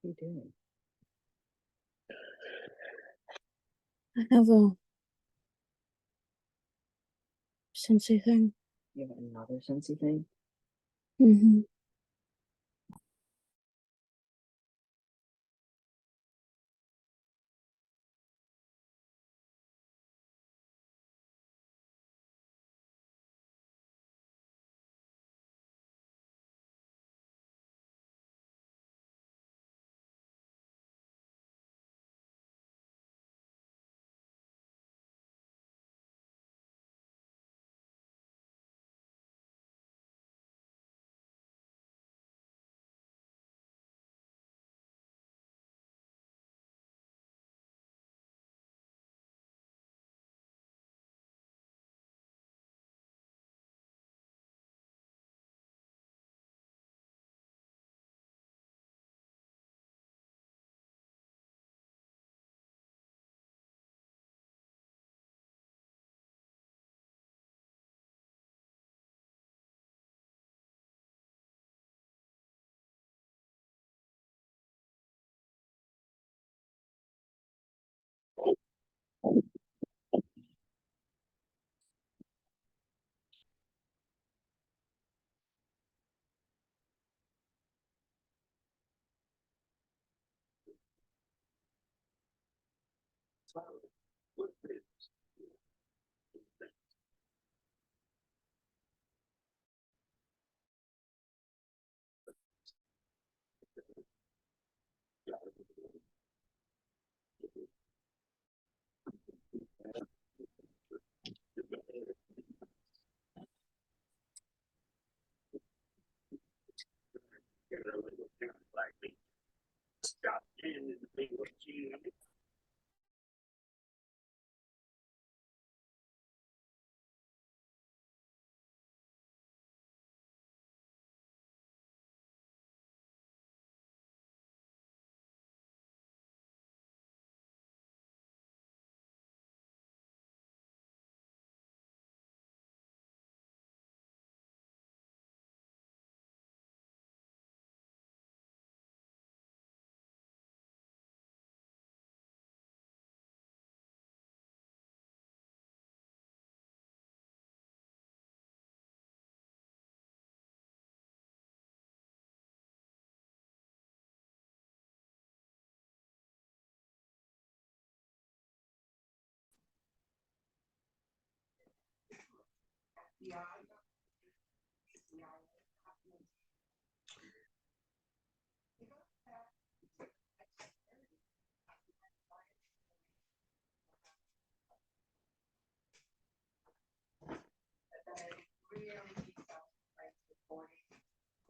you doing? I have a Scentsy thing. You have another Scentsy thing? Mm-hmm.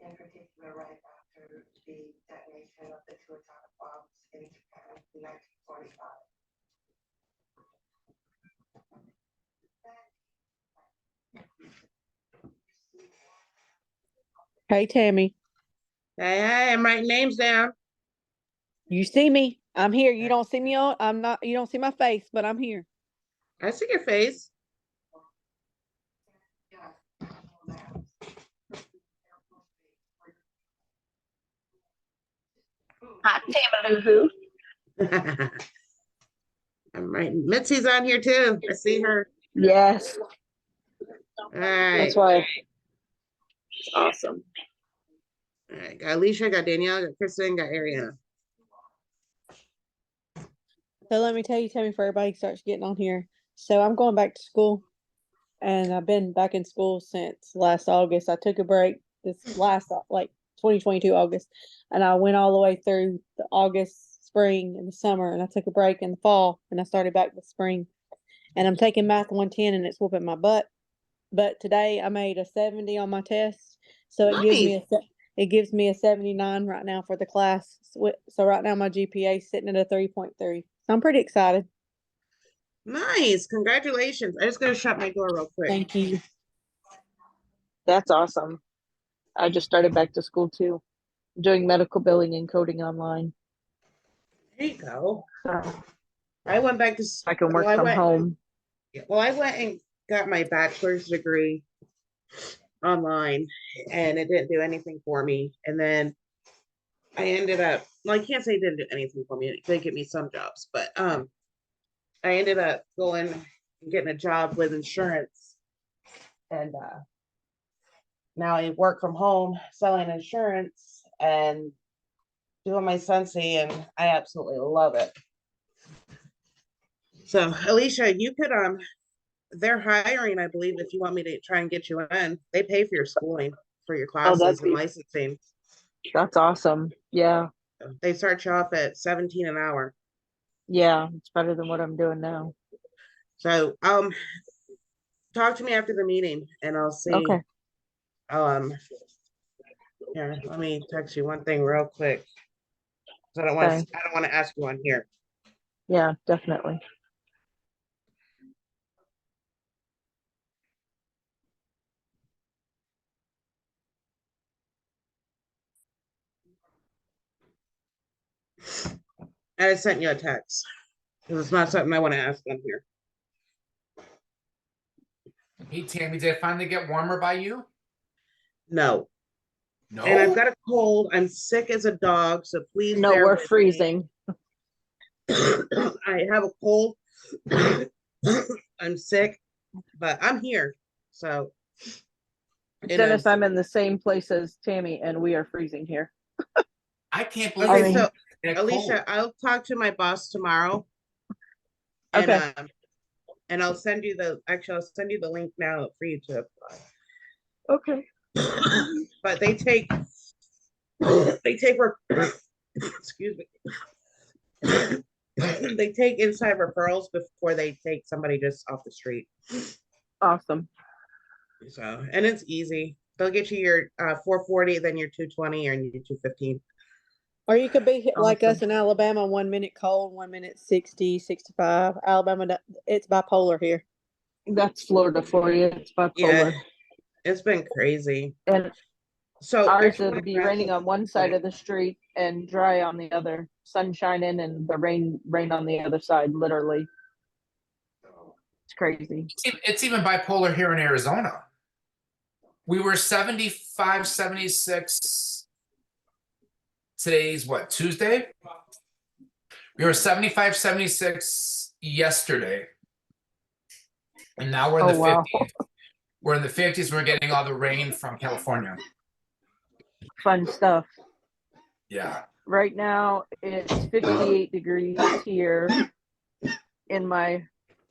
In particular, right after the detonation of the two atomic bombs in Japan in 1945. Hey, Tammy. Hey, I'm writing names down. You see me? I'm here. You don't see me on. I'm not. You don't see my face, but I'm here. I see your face. Hot Tamaloo. I'm writing. Mitzi's on here too. I see her. Yes, All right. that's why it's awesome. All right. Got Alicia, got Danielle, got Kristen, got Ariana. So let me tell you, Tammy, before everybody starts getting on here. So I'm going back to school, and I've been back in school since last August. I took a break this last like 2022 August, and I went all the way through the August, spring, and the summer, and I took a break in the fall, and I started back this spring. And I'm taking Math 110, and it's whooping my butt. But today I made a 70 on my test, so it gives me a 79 right now for the class. So right now my GPA is sitting at a 3.3. So I'm pretty excited. Nice. Congratulations. I just gotta shut my door real quick. Thank you. That's awesome. I just started back to school too, doing medical billing and coding online. There you go. So I went back to I can work well, from home. Well, I went and got my bachelor's degree online and it didn't do anything for me. And then I ended up well, I can't say it didn't do anything for me. It did get me some jobs, but I ended up going and getting a job with insurance, and now I work from home selling insurance and doing my Sensi, and I absolutely love it. So Alicia, you could they're hiring, I believe, if you want me to try and get you in. They pay for your schooling for your Oh, classes and licensing. that's awesome. Yeah. They start you off at 17 an hour. Yeah. It's better than what I'm doing now. So talk to me after the meeting and I'll see. Okay. Here, let me text you one thing real quick. 'Cause I don't Okay. want to ask you on here. Yeah, definitely. And I sent you a text. Because it's not something I want to ask on here. Hey Tammy, did it finally get warmer by you? No. No. And I've got a cold. I'm sick as a dog, so please No, bear we're with me. freezing. I have a cold. I'm sick, but I'm here. So it Dennis, is. I'm in the same place as Tammy, and we are freezing here. I can't believe Okay, it's so that Alicia, cold. I'll talk to my boss tomorrow. And Okay. and I'll send you I'll send you the link now for you to apply. Okay. But they take excuse me. They take inside referrals before they take somebody just off the street. Awesome. So, and it's easy. They'll get you your 440, then your 220 or your 215. Or you could be like us Awesome. in Alabama, 1 minute cold, 1 minute 60, 65. Alabama, it's bipolar here. That's Florida for you. It's bipolar. Yeah, it's been crazy. And So ours actually, will be raining on one side of the street and dry on the other. Sun shining and the rain on the other side, literally. It's crazy. It's even bipolar here in Arizona. We were 75, 76. Today's what, Tuesday? We were 75, 76 yesterday. And now we're in the wow. 50s. We're in the 50s. We're getting all the rain from California. Fun stuff. Yeah. Right now it's 58 degrees here in my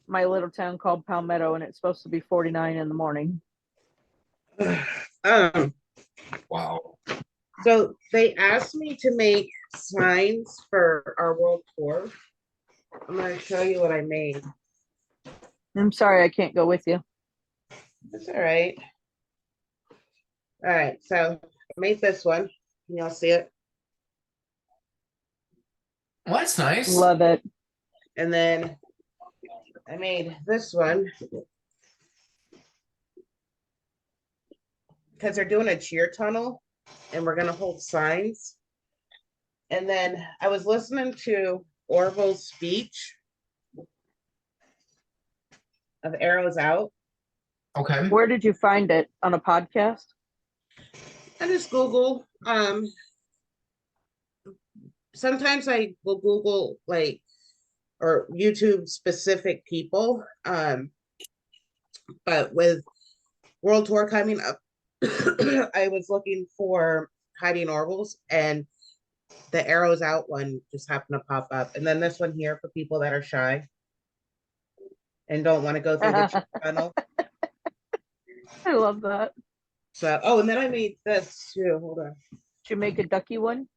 little town called Palmetto, and it's supposed to be 49 in the morning. Wow. So they asked me to make signs for our world tour. I'm going to show you what I made. I'm sorry I can't go with you. That's all right. All right, so I made this one. Can y'all see it? Well, that's nice. Love it. And then I made this one because they're doing a cheer tunnel and we're going to hold signs. And then I was listening to Orville's speech of Arrows Out. Okay. Where did you find it? On a podcast? I just Google. Sometimes I will Google like or YouTube specific people. But with World Tour coming up, I was looking for Heidi Norville's, and the Arrows Out one just happened to pop up. And then this one here for people that are shy and don't want to go through the tunnel. I love that. So, oh, and then I made this too. Hold on. Did you make a ducky one?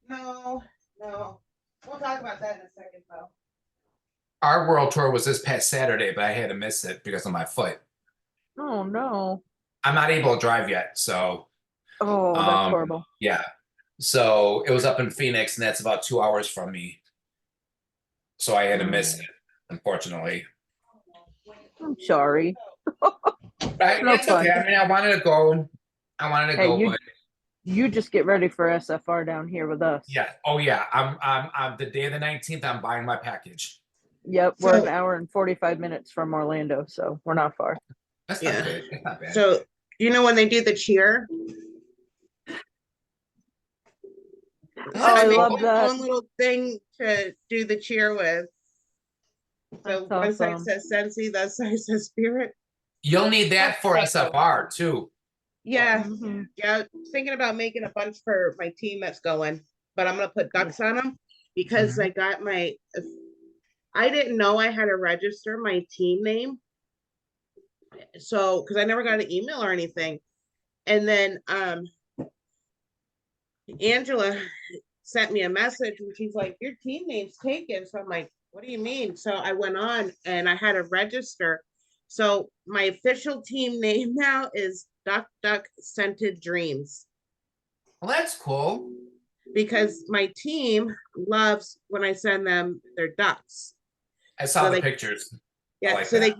No. We'll talk about that in a second, though. Our world tour was this past Saturday, but I had to miss it because of my foot. Oh no. I'm not able to drive yet, so Oh, that's horrible. yeah. So it was up in Phoenix, and that's about 2 hours from me. So I had to miss it, unfortunately. I'm sorry. Right? No It's okay. fun. I mean, I wanted to go. Hey, but you just get ready for SFR down here with us. yeah. Oh yeah. I'm the day of the 19th. I'm buying my package. Yep, we're an hour and 45 minutes from Orlando, so we're not far. That's not good. That's not bad. So, you know when they do the cheer? Oh, I I make love my that. own little thing to do the cheer with. So That's one side awesome. says Sensi, that side says Spirit. You'll need that for SFR too. Yeah, Mhm. yeah. Thinking about making a bunch for my team that's going, but I'm gonna put ducks on them because I got my. I didn't know I had to register my team name, so because I never got an email or anything, and then Angela sent me a message and she's like, "Your team name's taken." So I'm like, "What do you mean?" So I went on and I had to register. So my official team name now is Duck Duck Scented Dreams Well, that's cool. because my team loves when I send them their ducks. I saw So the they, pictures. I yeah, like so that.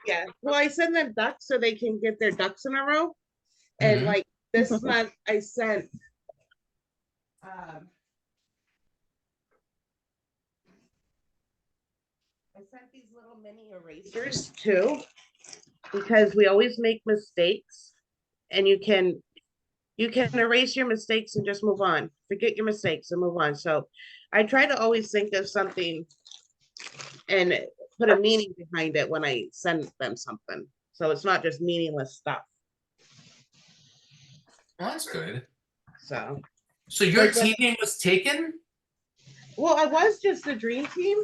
yeah. Well, I send them ducks so they can get their ducks in a row. And Mhm. like this month, I sent um, these little mini erasers too, because we always make mistakes, and you can erase your mistakes and just move on. Forget your mistakes and move on. So I try to always think of something and put a meaning behind it when I send them something. So it's not just meaningless stuff. Well, that's good. So So your like team when, name was taken? well, I was just the dream team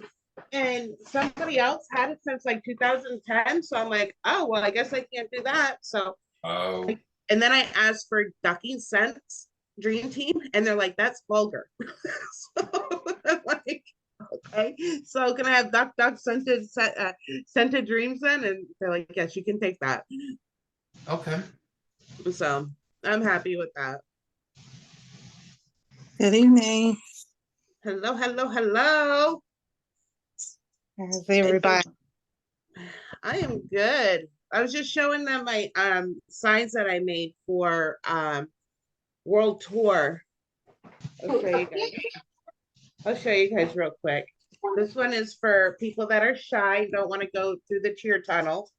and somebody else had it since like 2010. So I'm like, oh well, I guess I can't do that. So Oh, and then I asked for Ducking Sense Dream Team, and they're like, that's vulgar. So I'm like, okay, so can I have Duck Scented Dreams then? And they're like, yes, you can take that. okay. So I'm happy with that. Good evening. Hello, hello, hello. How's everybody? I am good. I was just showing them my signs that I made for World Tour. I'll show you guys. I'll show you guys real quick. This one is for people that are shy, don't want to go through the cheer tunnel.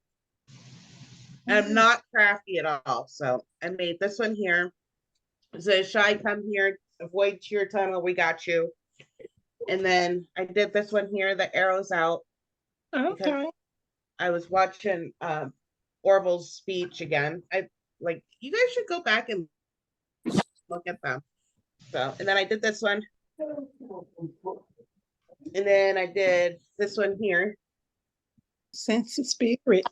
And I'm not crafty at all. So I made this one here. It says shy, come here, avoid cheer tunnel, we got you. And then I did this one here, the arrows out. Okay. I was watching Orville's speech again. I like you guys should go back and look at them. So and then I did this one. And then I did this one here. Sense of spirit.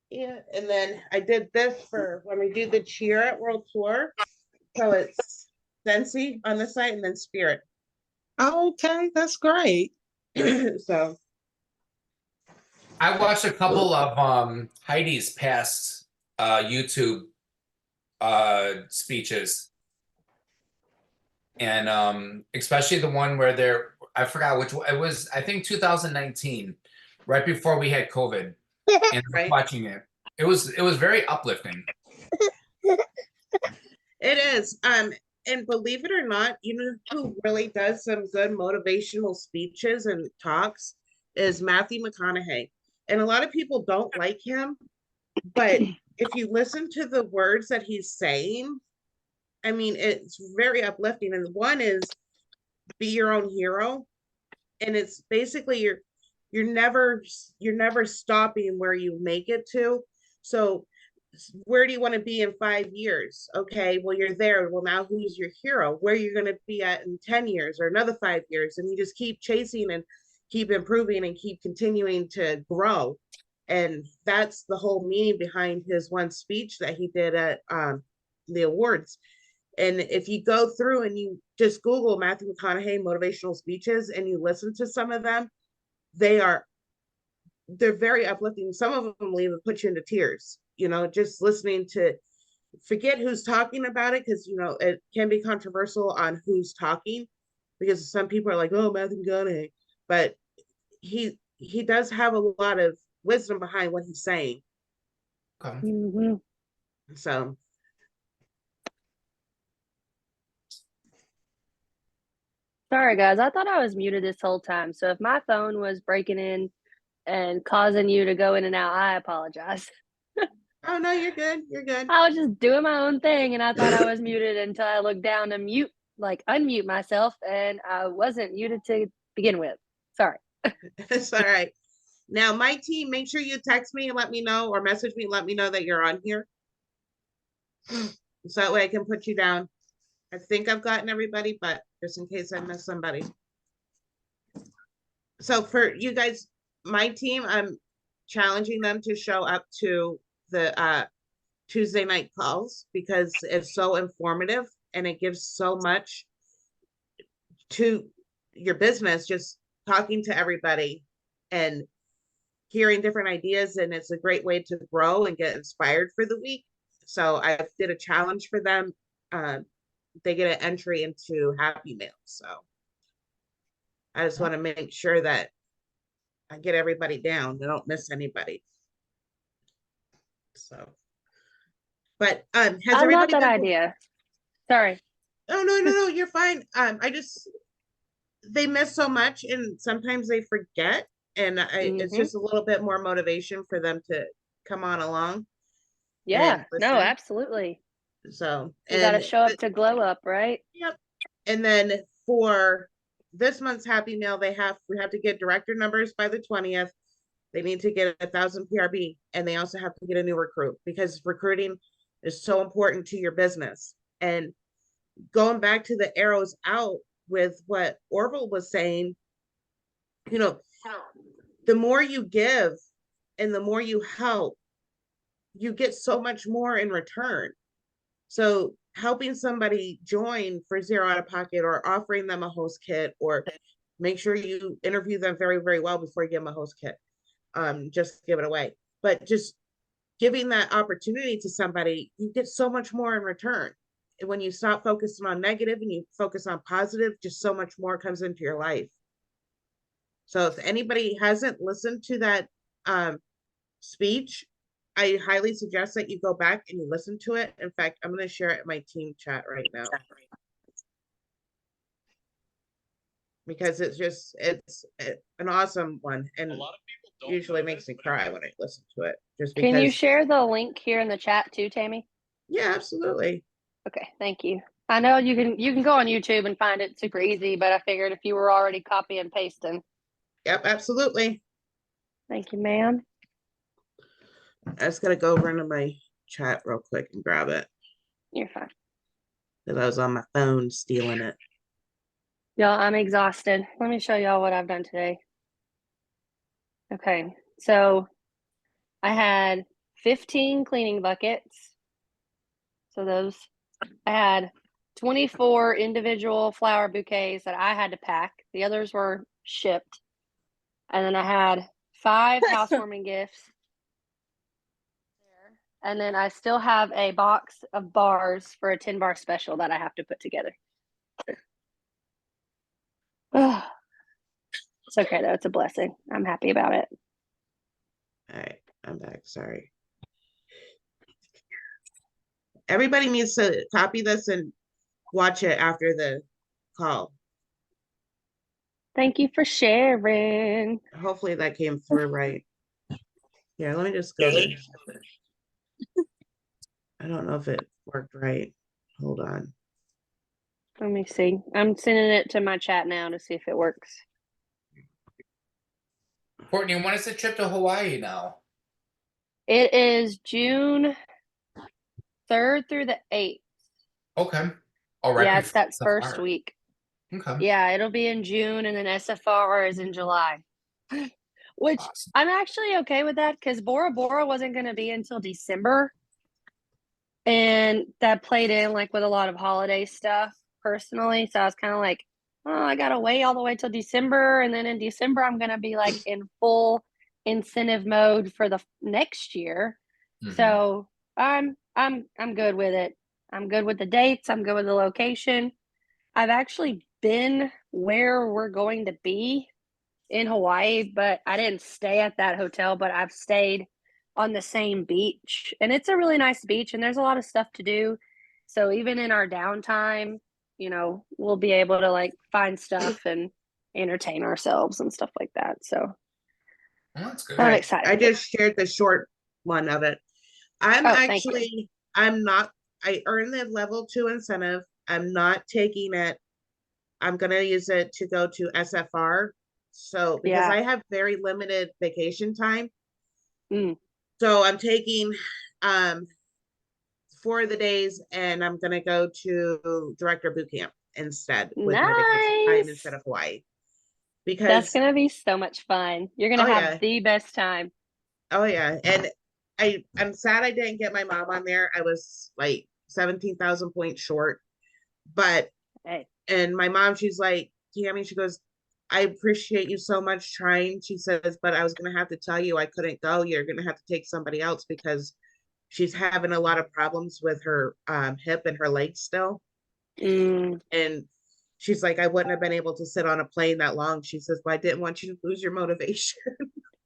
Yeah, and then I did this for when we do the cheer at World Tour. So it's Sensi on the site and then Spirit. Okay, that's great. So I watched a couple of Heidi's past YouTube speeches. And especially the one where I forgot which one it was, I think 2019, right before we had COVID. And I was right. watching it. It was very uplifting. It is. And believe it or not, you know who really does some good motivational speeches and talks is Matthew McConaughey. And a lot of people don't like him, but if you listen to the words that he's saying, I mean, it's very uplifting. And one is be your own hero. And it's basically you're never stopping where you make it to. So where do you want to be in 5 years? Okay, well, you're there. Well, now who's your hero? Where you're going to be at in 10 years or another 5 years? And you just keep chasing and keep improving and keep continuing to grow. And that's the whole meaning behind his one speech that he did at the awards. And if you go through and you just Google Matthew McConaughey motivational speeches and you listen to some of them, they're very uplifting. Some of them will even put you into tears, you know, just listening to forget who's talking about it, because you know it can be controversial on who's talking, because some people are like, oh, Matthew McConaughey, but he does have a lot of wisdom behind what he's saying. Okay. Mhm. So Sorry, guys. I thought I was muted this whole time. So if my phone was breaking in and causing you to go in and out, I apologize. oh no, you're good. You're good. I was just doing my own thing and I thought I was muted until I looked down to mute like unmute myself and I wasn't muted to begin with. Sorry. It's all right. Now, my team, make sure you text me and let me know, or message me and let me know that you're on here. So that way I can put you down. I think I've gotten everybody, but just in case I miss somebody. So for you guys, my team, I'm challenging them to show up to the Tuesday night calls because it's so informative and it gives so much to your business, just talking to everybody and hearing different ideas. And it's a great way to grow and get inspired for the week. So I did a challenge for them. They get an entry into Happy Mail. So I just want to make sure that I get everybody down. I don't miss anybody. So, but has I love everybody that been- idea. Sorry. Oh, no, you're fine. They miss so much and sometimes they forget. And it's Mhm. just a little bit more motivation for them to come on along. Yeah. and No, listen. absolutely. So, You got to and show up to glow up, right? Yep. And then for this month's Happy Mail, we have to get director numbers by the 20th. They need to get 1,000 PRB, and they also have to get a new recruit because recruiting is so important to your business. And going back to the arrows out with what Orville was saying, you know, the more you give and the more you help, you get so much more in return. So helping somebody join for zero out of pocket or offering them a host kit, or make sure you interview them very, very well before you give them a host kit. Just give it away. But just giving that opportunity to somebody, you get so much more in return. And when you stop focusing on negative and you focus on positive, just so much more comes into your life. So if anybody hasn't listened to that speech, I highly suggest that you go back and you listen to it. In fact, I'm going to share it in my team chat right now. Because it's an awesome one. And usually makes me cry when I listen to it. Just because. Can you share the link here in the chat too, Tammy? Yeah, absolutely. Okay, thank you. I know you can go on YouTube and find it super easy, but I figured if you were already copy and pasting. Yep, absolutely. Thank you, ma'am. I just gotta go over into my chat real quick and grab it. You're fine. Because I was on my phone stealing it. Y'all, I'm exhausted. Let me show y'all what I've done today. Okay, so I had 15 cleaning buckets. So those, I had 24 individual flower bouquets that I had to pack. The others were shipped. And then I had 5 housewarming gifts. And then I still have a box of bars for a 10-bar special that I have to put together. It's okay though, it's a blessing. I'm happy about it. All right, I'm back. Sorry. Everybody needs to copy this and watch it after the call. Thank you for sharing. Hopefully that came through right. Here, let me just go. I don't know if it worked right. Hold on. Let me see. I'm sending it to my chat now to see if it works. Courtney, when is the trip to Hawaii now? It is June 3rd through the 8th. Okay. All right. Yeah, it's that first week. Okay. Yeah, it'll be in June and then SFR is in July. Which Awesome. I'm actually okay with that because Bora Bora wasn't going to be until December. And that played in like with a lot of holiday stuff personally. So I was kind of like, oh, I got to wait all the way till December. And then in December, I'm going to be like in full incentive mode for the next year. Mhm. So I'm good with it. I'm good with the dates. I'm good with the location. I've actually been where we're going to be in Hawaii, but I didn't stay at that hotel, but I've stayed on the same beach. And it's a really nice beach and there's a lot of stuff to do. So even in our downtime, you know, we'll be able to like find stuff and entertain ourselves and stuff like that. So Well, that's good. I'm excited. I just shared the short one of it. I'm Oh, thank you. I earned the level 2 incentive I'm not taking it. I'm gonna use it to go to SFR. So because Yeah. I have very limited vacation time. Mm. So I'm taking 4 of the days and I'm gonna go to director boot camp instead with my vacation time Nice. instead of Hawaii. That's Because gonna be so much fun. You're gonna oh have yeah, the best time. oh yeah. And I'm sad I didn't get my mom on there. I was like 17,000 points short. But Hey. and my mom, she's like, Tammy, she goes, I appreciate you so much trying. She says, but I was gonna have to tell you I couldn't go. You're gonna have to take somebody else because she's having a lot of problems with her hip and her legs still. Mm. And she's like, I wouldn't have been able to sit on a plane that long. She says, but I didn't want you to lose your motivation.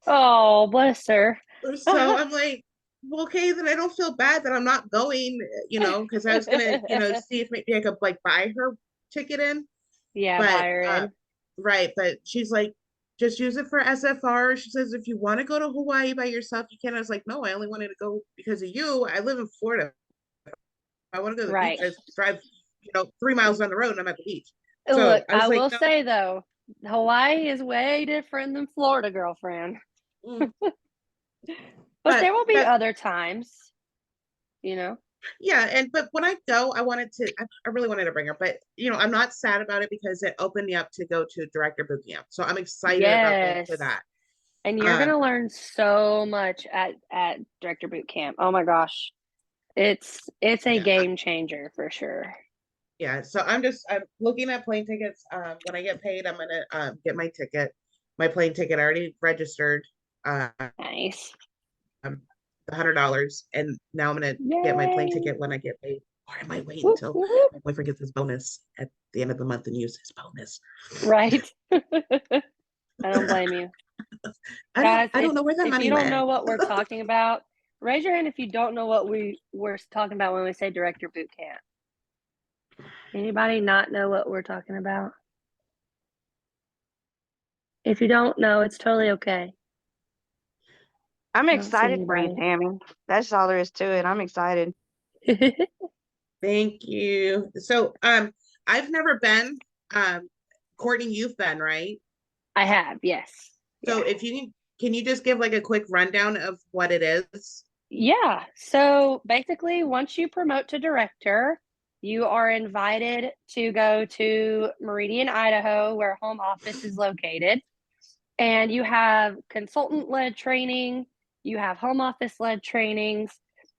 Oh, bless her. So I'm like, well, okay, then I don't feel bad that I'm not going, because I was gonna, see if maybe I could like buy her ticket in. Yeah, But buy her in. right, but she's like, just use it for SFR. She says, if you want to go to Hawaii by yourself, you can. I was like, no, I only wanted to go because of you. I live in Florida. I want to go to the beach. Right. I drive, 3 miles down the road and I'm at the beach. So Look, I was I like, will no. say though, Hawaii is way different than Florida, girlfriend. Mm. But there will be that, other times, you know. yeah, but when I go, I really wanted to bring her, but I'm not sad about it because it opened me up to go to director boot camp. So I'm excited about going to Yes. that. And you're gonna learn so much at director boot camp. Oh my gosh. It's a Yeah. game changer for sure. Yeah, so I'm looking at plane tickets. When I get paid, I'm gonna get my ticket, my plane ticket. I already registered Nice. the $100, and now I'm gonna get my plane Yay. ticket when I get paid. Or I might wait Whoop, until whoop, whoop. my boyfriend gets his bonus at the end of the month and use his bonus. Right. I don't blame you. Guys, I don't know where that if money you don't went. know what we're talking about, raise your hand if you don't know what we were talking about when we say director boot camp. Anybody not know what we're talking about? If you don't know, it's totally okay. I'm I don't see excited for you, anybody. Tammy. That's all there is to it. I'm excited. Thank you. So I've never been. Courtney, you've been, right? I have, yes. So Yeah. if you can you just give like a quick rundown of what it is? Yeah. So basically, once you promote to director, you are invited to go to Meridian, Idaho, where home office is located. And you have consultant led training, you have home office led trainings,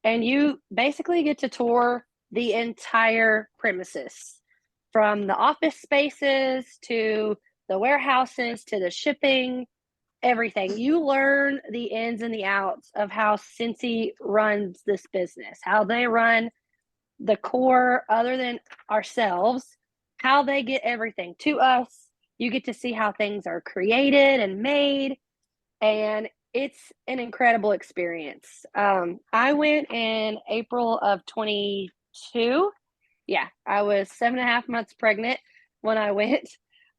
and you basically get to tour the entire premises from the office spaces to the warehouses to the shipping, everything. You learn the ins and the outs of how Cincy runs this business, how they run the core other than ourselves, how they get everything to us. You get to see how things are created and made, and it's an incredible experience. I went in April of 22. Yeah, I was 7.5 months pregnant when I went.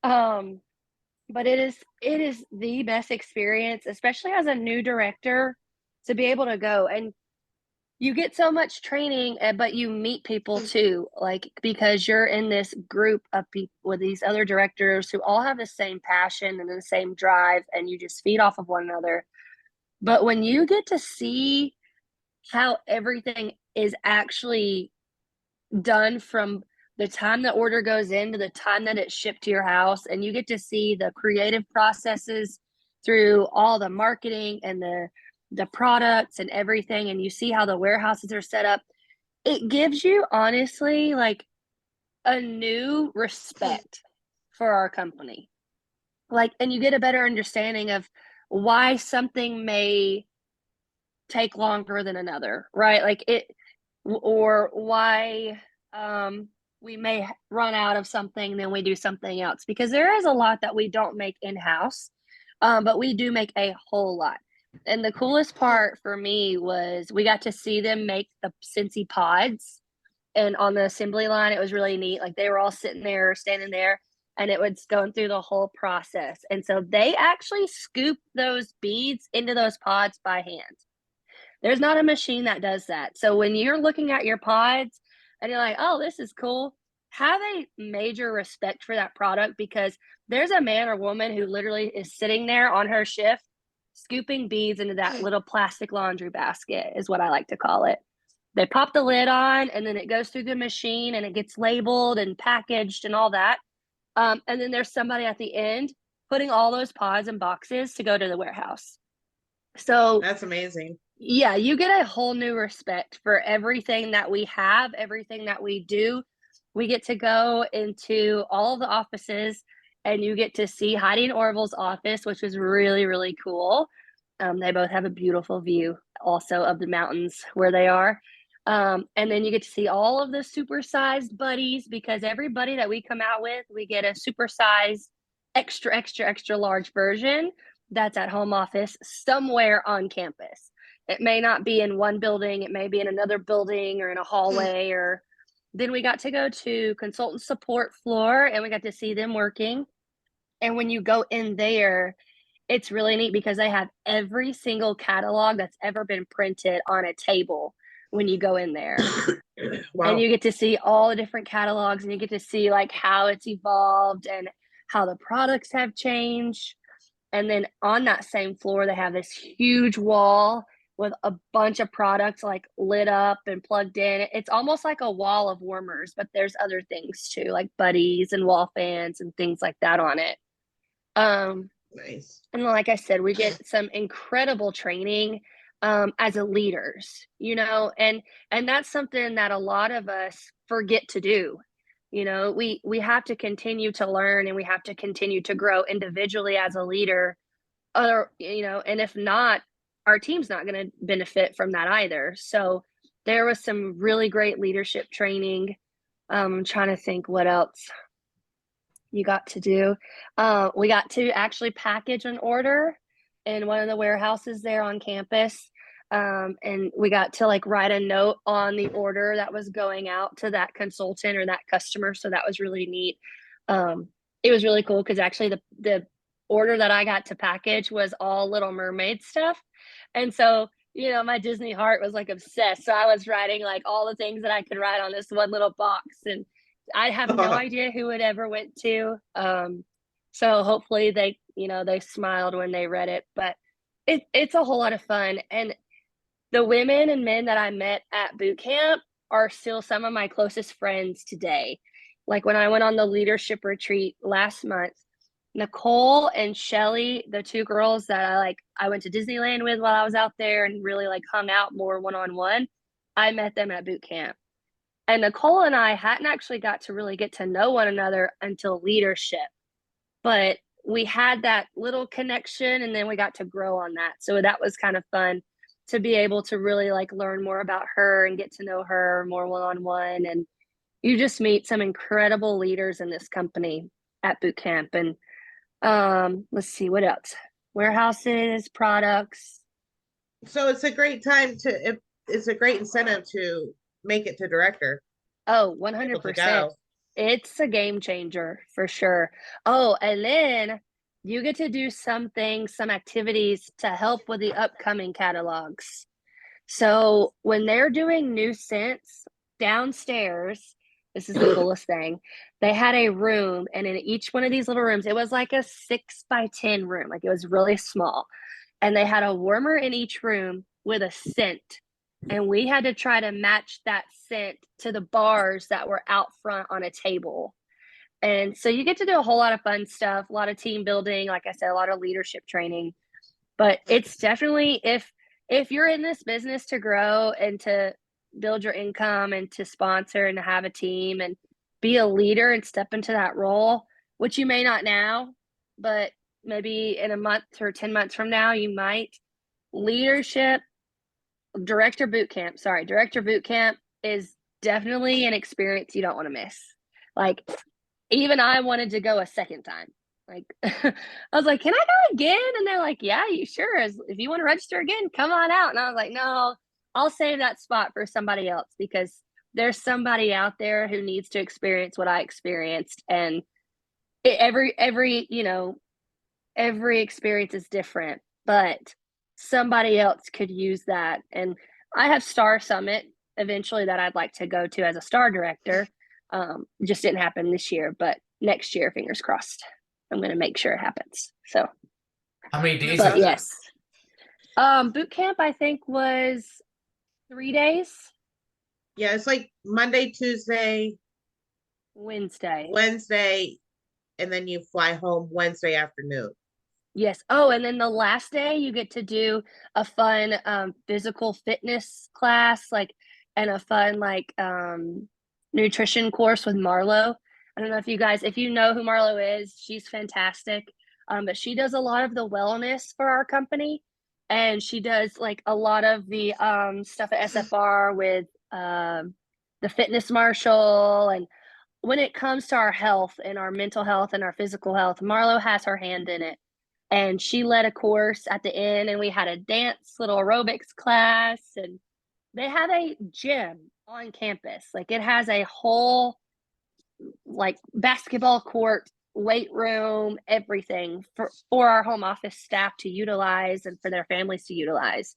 But it is the best experience, especially as a new director, to be able to go, and you get so much training, but you meet people too, like because you're in this group of people with these other directors who all have the same passion and the same drive, and you just feed off of one another. But when you get to see how everything is actually done from the time the order goes in to the time that it's shipped to your house, and you get to see the creative processes through all the marketing and the products and everything, and you see how the warehouses are set up, it gives you honestly like a new respect for our company. Like, and you get a better understanding of why something may take longer than another, right? Like it, or why we may run out of something, then we do something else, because there is a lot that we don't make in-house, but we do make a whole lot. And the coolest part for me was we got to see them make the Cincy pods, and on the assembly line, it was really neat. Like they were all sitting there, standing there, and it was going through the whole process. And so they actually scoop those beads into those pods by hand. There's not a machine that does that. So when you're looking at your pods and you're like, oh, this is cool, have a major respect for that product, because there's a man or woman who literally is sitting there on her shift scooping beads into that little plastic laundry basket, is what I like to call it. They pop the lid on, and then it goes through the machine and it gets labeled and packaged and all that. And then there's somebody at the end putting all those pods and boxes to go to the warehouse. So That's amazing. yeah, you get a whole new respect for everything that we have, everything that we do. We get to go into all of the offices, and you get to see Heidi and Orville's office, which was really, really cool. They both have a beautiful view also of the mountains where they are. And then you get to see all of the supersized buddies, because everybody that we come out with, we get a supersized, extra, extra, extra large version that's at home office somewhere on campus. It may not be in one building, it may be in another building or in a hallway. Or then we got to go to consultant support floor, and we got to see them working. And when you go in there, it's really neat because they have every single catalog that's ever been printed on a table when you go in there. Wow. And you get to see all the different catalogs, and you get to see like how it's evolved and how the products have changed. And then on that same floor, they have this huge wall with a bunch of products like lit up and plugged in. It's almost like a wall of warmers, but there's other things too, like buddies and wall fans and things like that on it. Nice. And like I said, we get some incredible training as a leaders, you know, and that's something that a lot of us forget to do. You know, we have to continue to learn, and we have to continue to grow individually as a leader. Or, you know, and if not, our team's not going to benefit from that either. So there was some really great leadership training. I'm trying to think what else you got to do. We got to actually package an order in one of the warehouses there on campus. And we got to like write a note on the order that was going out to that consultant or that customer. So that was really neat. It was really cool because actually the order that I got to package was all Little Mermaid stuff. And so, you know, my Disney heart was like obsessed. So I was writing like all the things that I could write on this one little box. And I have no idea who it ever went to. So hopefully they, you know, they smiled when they read it, but it's a whole lot of fun. And the women and men that I met at boot camp are still some of my closest friends today. Like when I went on the leadership retreat last month, Nicole and Shelly, the two girls that I went to Disneyland with while I was out there and really like hung out more one-on-one, I met them at boot camp. And Nicole and I hadn't actually got to really get to know one another until leadership, but we had that little connection, and then we got to grow on that. So that was kind of fun to be able to really like learn more about her and get to know her more one-on-one. And you just meet some incredible leaders in this company at boot camp. And let's see what else. Warehouses, products. So it's a great time it's a great incentive to make it to director. Oh, Able to 100%. go. It's a game changer for sure. Oh, and then you get to do some activities to help with the upcoming catalogs. So when they're doing new scents downstairs, this is the coolest thing. They had a room, and in each one of these little rooms, it was like a 6x10 room. Like it was really small. And they had a warmer in each room with a scent. And we had to try to match that scent to the bars that were out front on a table. And so you get to do a whole lot of fun stuff, a lot of team building, like I said, a lot of leadership training. But it's definitely, if you're in this business to grow and to build your income and to sponsor and to have a team and be a leader and step into that role, which you may not now, but maybe in a month or 10 months from now, you might. Director boot camp is definitely an experience you don't want to miss. Like, even I wanted to go a second time. Like, I was like, can I go again? And they're like, yeah, you sure. If you want to register again, come on out. And I was like, no, I'll save that spot for somebody else, because there's somebody out there who needs to experience what I experienced. And every experience is different, but somebody else could use that. And I have Star Summit eventually that I'd like to go to as a star director. Just didn't happen this year, but next year, fingers crossed. I'm going to make sure it happens. So, How many days but is it? yes. Boot camp, I think, was 3 days. Yeah, it's like Monday, Tuesday, Wednesday. Wednesday, and then you fly home Wednesday afternoon. Yes. Oh, and then the last day you get to do a fun physical fitness class, like, and a fun nutrition course with Marlo. I don't know if you know who Marlo is, she's fantastic. But she does a lot of the wellness for our company, and she does like a lot of the stuff at SFR with the fitness marshal. And when it comes to our health and our mental health and our physical health, Marlo has her hand in it. And she led a course at the end, and we had a dance little aerobics class, and they have a gym on campus. Like, it has a whole like basketball court, weight room, everything for our home office staff to utilize and for their families to utilize.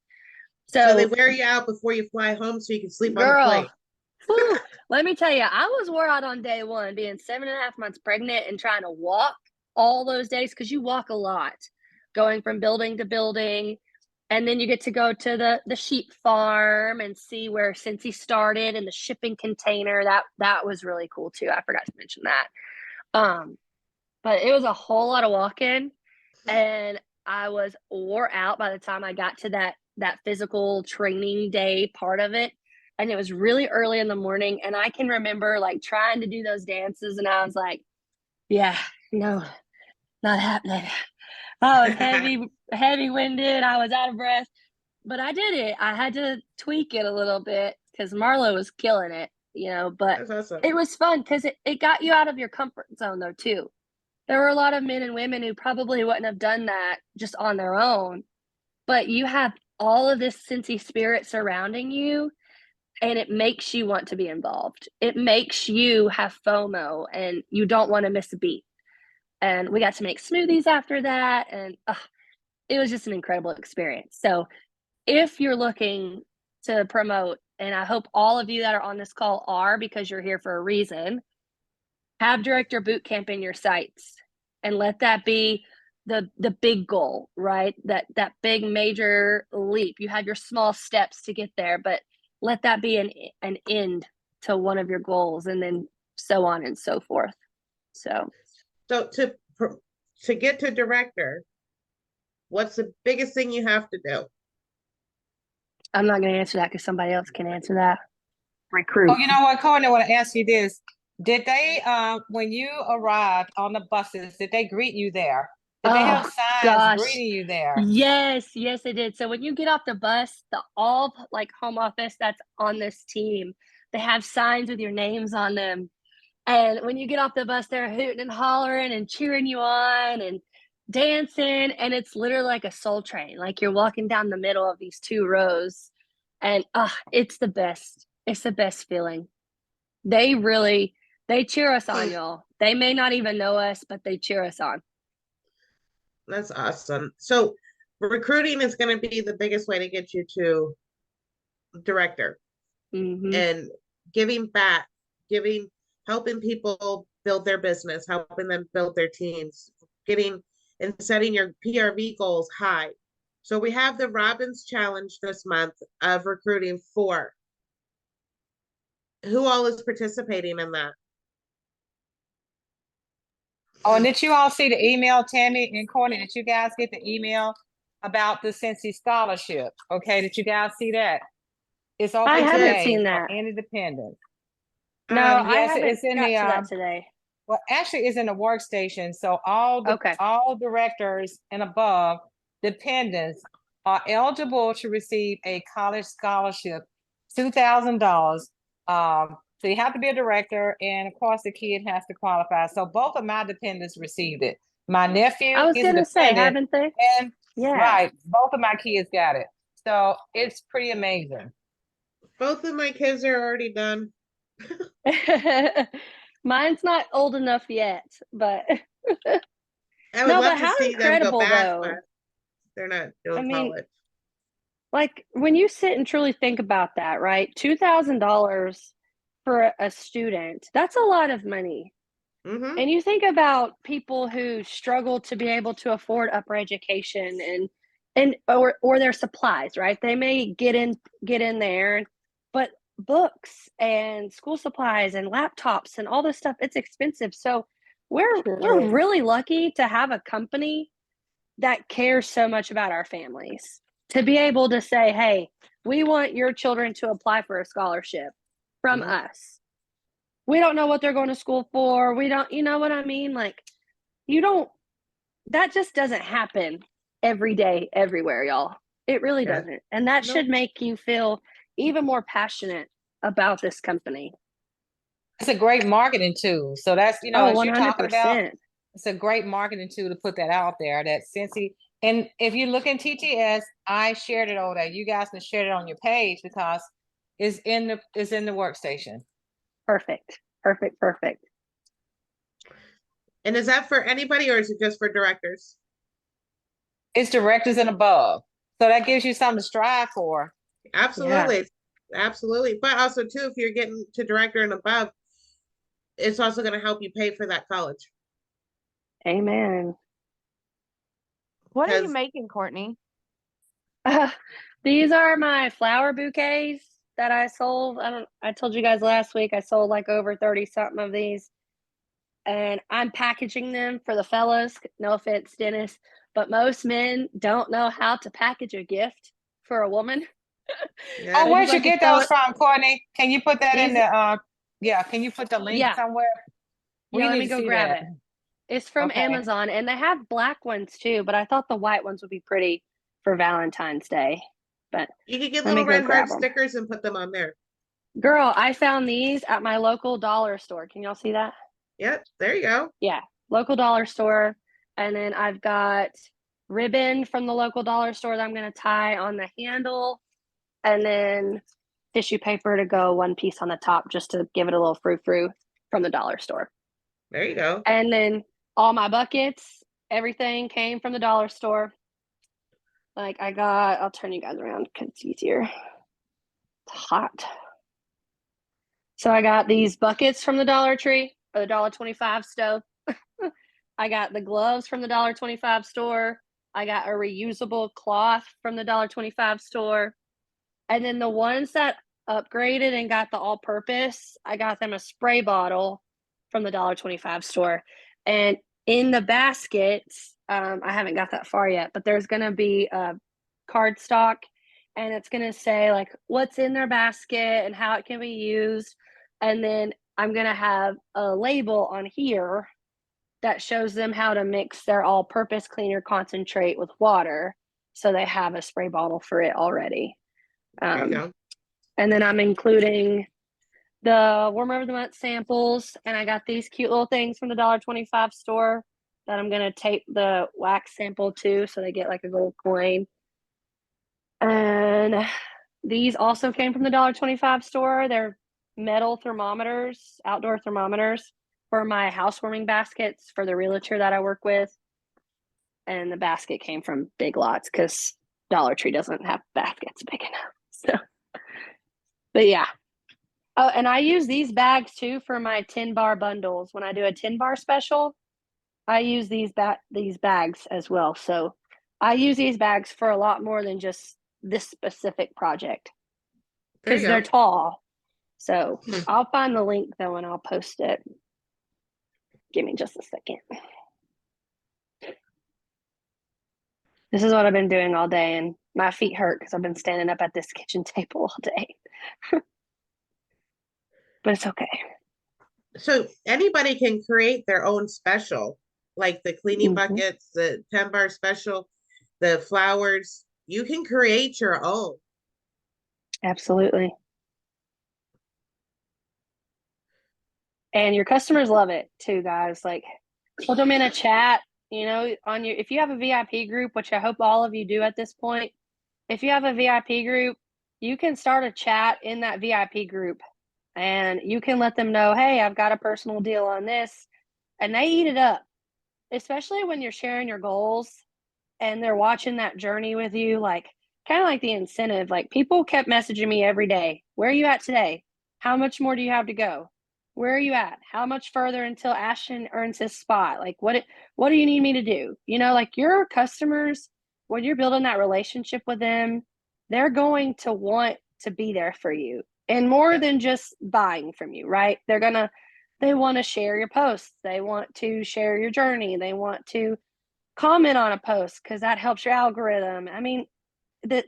So they wear you out before you fly home so you can sleep on the plane. Whew, let me tell you, I was wore out on day one, being 7.5 months pregnant and trying to walk all those days, because you walk a lot going from building to building. And then you get to go to the sheep farm and see where Cincy started, and the shipping container. That was really cool too. I forgot to mention that. But it was a whole lot of walking, and I was wore out by the time I got to that physical training day part of it. And it was really early in the morning, and I can remember like trying to do those dances, and I was like, yeah, no, not happening. I was heavy winded. I was out of breath, but I did it. I had to tweak it a little bit because Marlo was killing it, but That's awesome. it was fun because it got you out of your comfort zone though too. There were a lot of men and women who probably wouldn't have done that just on their own, but you have all of this Cincy spirit surrounding you, and it makes you want to be involved. It makes you have FOMO, and you don't want to miss a beat. And we got to make smoothies after that, and it was just an incredible experience. So if you're looking to promote, and I hope all of you that are on this call are, because you're here for a reason, have Director Boot Camp in your sights, and let that be the big goal, right? That big major leap. You have your small steps to get there, but let that be an end to one of your goals, and then so on and so forth. So to get to director, what's the biggest thing you have to do? I'm not going to answer that because somebody else can answer that. Recruit. Oh, you know what, Courtney, I want to ask you this. Did they, when you arrived on the buses, did they greet you there? Did they have signs greeting you there? Yes, they did. So when you get off the bus, the all like home office that's on this team, they have signs with your names on them. And when you get off the bus, they're hooting and hollering and cheering you on and dancing. And it's literally like a soul train. Like you're walking down the middle of these 2 rows. And it's the best. It's the best feeling. They cheer us on, y'all. They may not even know us, but they cheer us on. That's awesome. So recruiting is going to be the biggest way to get you to director. Mm-hmm. And giving back, helping people build their business, helping them build their teams, and setting your PRV goals high. So we have the Robbins Challenge this month of recruiting 4. Who all is participating in that? Oh, and did you all see the email, Tammy and Courtney? Did you guys get the email about the Cincy scholarship? Okay, did you guys see that? It's open I haven't today seen for that. any dependent. No, I yes, haven't it's in got the to that today. well, actually, it's in the workstation. So all directors and above dependents are eligible to receive a college scholarship, $2,000. So you have to be a director, and of course the kid has to qualify. So both of my dependents received it. My nephew I was is going a to say, dependent, haven't they? and Yeah. right, both of my kids got it. So it's pretty amazing. Both of my kids are already done. Mine's not old enough yet, but I would no, love but to how see them go incredible back, though. but they're not doing college. Like when you sit and truly think about that, right? $2,000 for a student, that's a lot of money. Mm-hmm. And you think about people who struggle to be able to afford upper education and or their supplies, right? They may get in there, but books and school supplies and laptops and all this stuff, it's expensive. So we're Sure is. really lucky to have a company that cares so much about our families, to be able to say, hey, we want your children to apply for a scholarship from Mhm. us. We don't know what they're going to school for. We don't, you know what I mean? Like, that just doesn't happen every day, everywhere, y'all. It really Yeah. doesn't. And that No. should make you feel even more passionate about this company. It's a great marketing tool. So that's, Oh, as you're talking about, 100%. it's a great marketing tool to put that out there, that Cincy. And if you look in TTS, I shared it over there. You guys can share it on your page because it's in the workstation. Perfect. Perfect. Perfect. And is that for anybody or is it just for directors? It's directors and above. So that gives you something to strive for. Absolutely. Absolutely. But also too, if you're getting to director and above, it's also going to help you pay for that college. Amen. What are you 'Cause- making, Courtney? These are my flower bouquets that I sold. I told you guys last week I sold like over 30 something of these. And I'm packaging them for the fellas. No offense, Dennis, but most men don't know how to package a gift for a woman. Yeah. Oh, They where'd just you like to get throw those it. from, Courtney? Can you put that in These- the can you put the link Yeah. somewhere? We Yeah, let need me to go see grab that. it. It's from Okay. Amazon, and they have black ones too, but I thought the white ones would be pretty for Valentine's Day. But You could get let me little go red grab heart 'em. stickers and put them on there. Girl, I found these at my local dollar store. Can y'all see that? Yep. There you go. Yeah, local dollar store. And then I've got ribbon from the local dollar store that I'm going to tie on the handle. And then tissue paper to go one piece on the top just to give it a little frou-frou from the dollar store. There you go. And then all my buckets, everything came from the dollar store. Like I'll turn you guys around because it's easier. It's hot. So I got these buckets from the Dollar Tree or the $1.25 stove. I got the gloves from the $1.25 store. I got a reusable cloth from the $1.25 store. And then the ones that upgraded and got the all-purpose, I got them a spray bottle from the $1.25 store. And in the baskets, I haven't got that far yet, but there's going to be a cardstock, and it's going to say like what's in their basket and how it can be used. And then I'm going to have a label on here that shows them how to mix their all-purpose cleaner concentrate with water, so they have a spray bottle for it already. There you go. And then I'm including the warmer of the month samples, and I got these cute little things from the $1.25 store that I'm gonna tape the wax sample to, so they get like a gold coin. And these also came from the $1.25 store. They're metal thermometers, outdoor thermometers for my housewarming baskets for the realtor that I work with. And the basket came from Big Lots because Dollar Tree doesn't have baskets big enough. So, but yeah. Oh, and I use these bags too for my 10 bar bundles. When I do a 10 bar special, I use these bags as well. So I use these bags for a lot more than just this specific project There because you they're go. tall. So I'll find the link though and I'll post it. Give me just a second. This is what I've been doing all day, and my feet hurt because I've been standing up at this kitchen table all day. But it's okay. So anybody can create their own special, like the cleaning Mhm. buckets, the 10 bar special, the flowers. You can create your own. Absolutely. And your customers love it too, guys. Like, put them in a chat, if you have a VIP group, which I hope all of you do at this point. If you have a VIP group, you can start a chat in that VIP group and you can let them know, hey, I've got a personal deal on this. And they eat it up, especially when you're sharing your goals and they're watching that journey with you. Like, kind of like the incentive. Like, people kept messaging me every day. Where are you at today? How much more do you have to go? Where are you at? How much further until Ashton earns his spot? Like, what do you need me to do? You know, like your customers, when you're building that relationship with them, they're going to want to be there for you, and more than just buying from you, right? They want to share your posts. They want to share your journey. They want to comment on a post because that helps your algorithm. I mean, the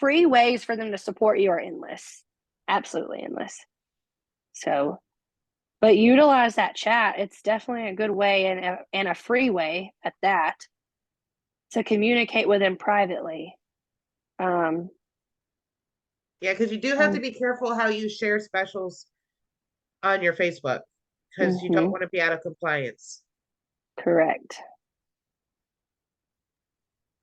free ways for them to support you are endless, absolutely endless. So, but utilize that chat. It's definitely a good way and a free way at that to communicate with them privately. Yeah, because you do have to be careful how you share specials on your Facebook, because you don't want to be out of compliance. Correct.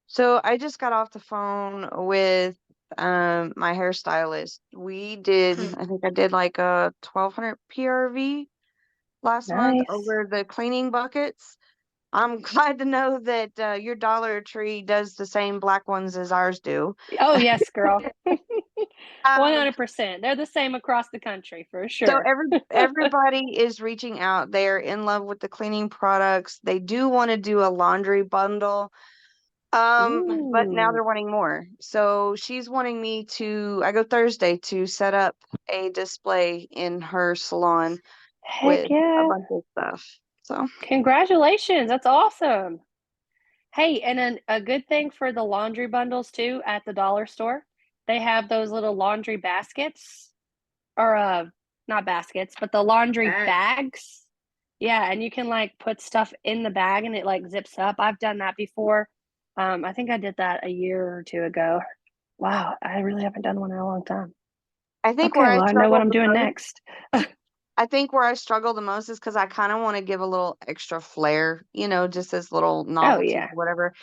So I just got off the phone with my hairstylist. We did, I think I did like a 1,200 PRV last month Nice. over the cleaning buckets. I'm glad to know that your Dollar Tree does the same black ones as ours do. Oh yes, girl. 100%. They're the same across the country for sure. So everybody is reaching out. They're in love with the cleaning products. They do want to do a laundry bundle. But now they're wanting more. So she's wanting me to, I go Thursday to set up a display in her salon Heck with yeah. a bunch of stuff. So Congratulations. That's awesome. Hey, and then a good thing for the laundry bundles too at the dollar store, they have those little laundry baskets, or not baskets, but the laundry bags. Yeah, and you can like put stuff in the bag and it like zips up. I've done that before. I think I did that a year or two ago. Wow, I really haven't done one in a long time. I think Okay, well, I know what I'm doing most, next. I think where I struggle the most is because I kind of want to give a little extra flair, you know, just this little novelty, yeah. whatever.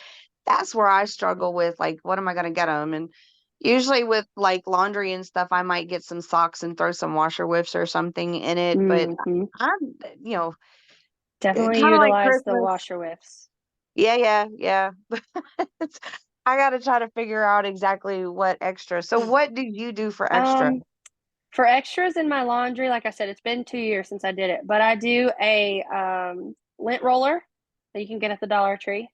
That's where I struggle with, like, what am I going to get them? And usually with like laundry and stuff, I might get some socks and throw some washer whiffs or something in it. But I'm, you know, definitely kind of like utilize the Christmas. washer whiffs. Yeah. I got to try to figure out exactly what extra. So what do you do for extra? For extras in my laundry, like I said, it's been 2 years since I did it, but I do a lint roller that you can get at the Dollar Tree.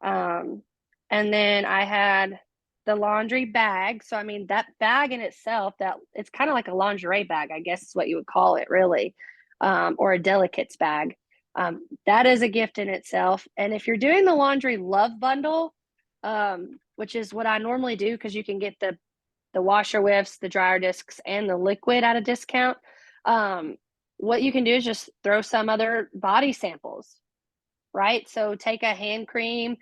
And then I had the laundry bag. So I mean that bag in itself, that it's kind of like a lingerie bag, I guess is what you would call it, really, or a delicates bag. That is a gift in itself. And if you're doing the laundry love bundle, which is what I normally do, because you can get the washer whiffs, the dryer discs, and the liquid at a discount. What you can do is just throw some other body samples, right? So take a hand cream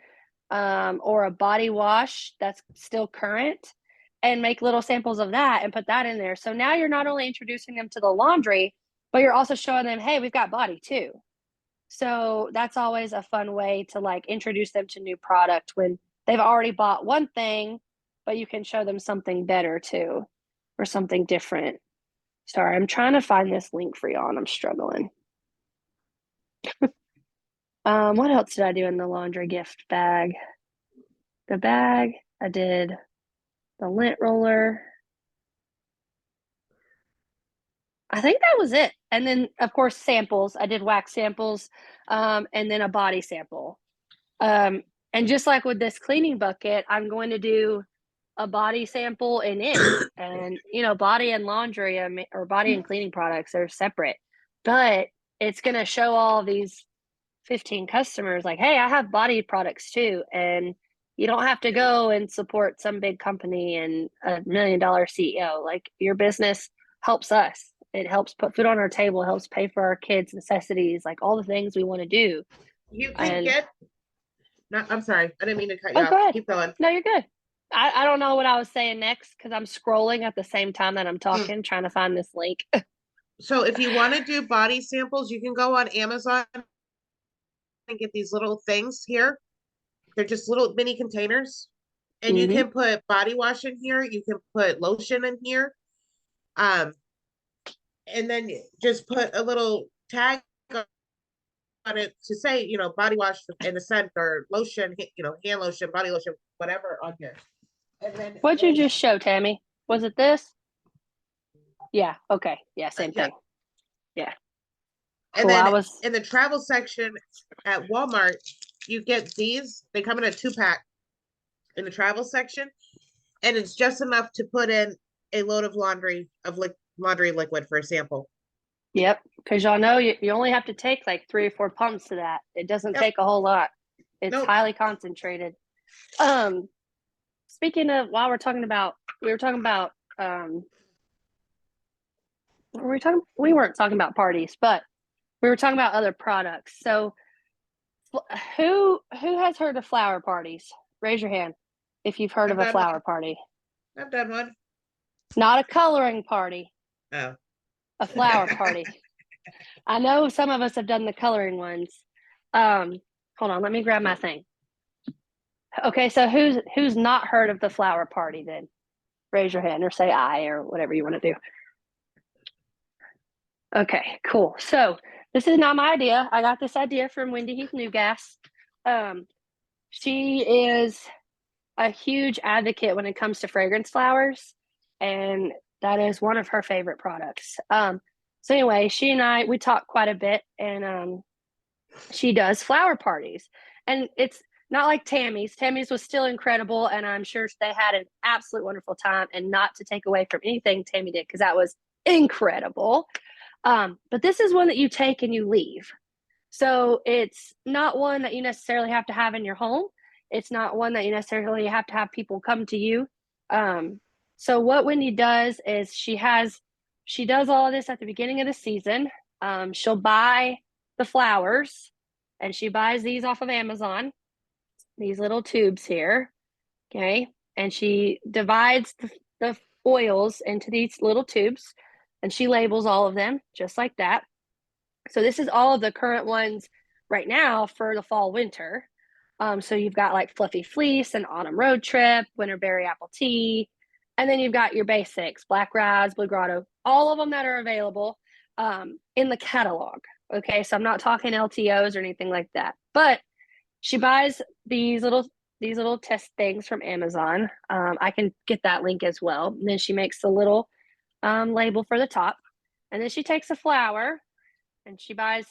or a body wash that's still current and make little samples of that and put that in there. So now you're not only introducing them to the laundry, but you're also showing them, hey, we've got body too. So that's always a fun way to like introduce them to new product when they've already bought one thing, but you can show them something better too, or something different. Sorry, I'm trying to find this link for y'all and I'm struggling. What else did I do in the laundry gift bag? The bag, I did the lint roller. I think that was it. And then of course samples. I did wax samples, and then a body sample. And just like with this cleaning bucket, I'm going to do a body sample in it. And body and laundry, or body and cleaning products are separate, but it's going to show all these 15 customers like, hey, I have body products too. And you don't have to go and support some big company and $1 million CEO. Like, your business helps us. It helps put food on our table, helps pay for our kids' necessities, like all the things we want to do. You can get. No, I'm sorry. I didn't mean to cut you Go off. ahead. Keep going. No, you're good. I don't know what I was saying next because I'm scrolling at the same time that I'm talking, trying to find this link. So if you want to do body samples, you can go on Amazon and get these little things here. They're just little mini containers. And you can put body wash in here. You can put lotion in here. And then just put a little tag on it to say, body wash in the scent, or lotion, hand lotion, body lotion, whatever on here. And then What'd you just show, Tammy? Was it this? Yeah. Okay. Yeah. Same yeah. thing. Yeah. And Cool. I then was. in the travel section at Walmart, you get these. They come in a 2-pack in the travel section, and it's just enough to put in a load of laundry liquid for a sample. Yep. Because y'all know you only have to take like 3 or 4 pumps to that. It doesn't Yep. take a whole lot. It's Nope. highly concentrated. Speaking of, while we were talking about, we weren't talking about parties, but we were talking about other products. So who has heard of flower parties? Raise your hand if you've heard I've of a done flower one. party. I've done one. Not a coloring party, Oh. a flower party. I know some of us have done the coloring ones. Hold on, let me grab my thing. Okay, so who's not heard of the flower party then? Raise your hand or say aye or whatever you want to do. Okay, cool. So this is not my idea. I got this idea from Wendy Heath Newgas. She is a huge advocate when it comes to fragrance flowers, and that is one of her favorite products. So anyway, she and I, we talk quite a bit, and she does flower parties, and it's not like Tammy's. Tammy's was still incredible, and I'm sure they had an absolute wonderful time, and not to take away from anything Tammy did, because that was incredible. But this is one that you take and you leave. So it's not one that you necessarily have to have in your home. It's not one that you necessarily have to have people come to you. So what Wendy does is she does all of this at the beginning of the season. She'll buy the flowers, and she buys these off of Amazon, these little tubes here. Okay. And she divides the oils into these little tubes, and she labels all of them just like that. So this is all of the current ones right now for the fall winter. So you've got like Fluffy Fleece and Autumn Road Trip, Winterberry Apple Tea, and then you've got your basics, Black Rise, Blue Grotto, all of them that are available in the catalog. Okay, so I'm not talking LTOs or anything like that, but she buys these little test things from Amazon. I can get that link as well. And then she makes the little label for the top, and then she takes a flower and she buys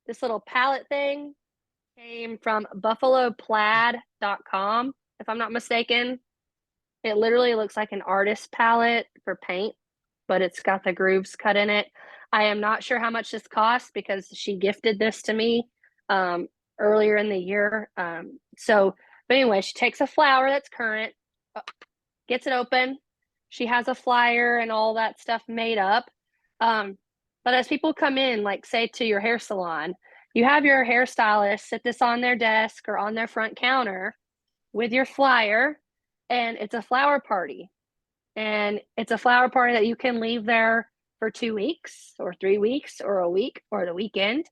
this little palette thing. Came from buffaloplaid.com, if I'm not mistaken. It literally looks like an artist palette for paint, but it's got the grooves cut in it. I am not sure how much this costs because she gifted this to me earlier in the year. But anyway, she takes a flower that's current, gets it open. She has a flyer and all that stuff made up. But as people come in, like say to your hair salon, you have your hairstylist sit this on their desk or on their front counter with your flyer, and it's a flower party. And it's a flower party that you can leave there for 2 weeks or 3 weeks or a week or the weekend.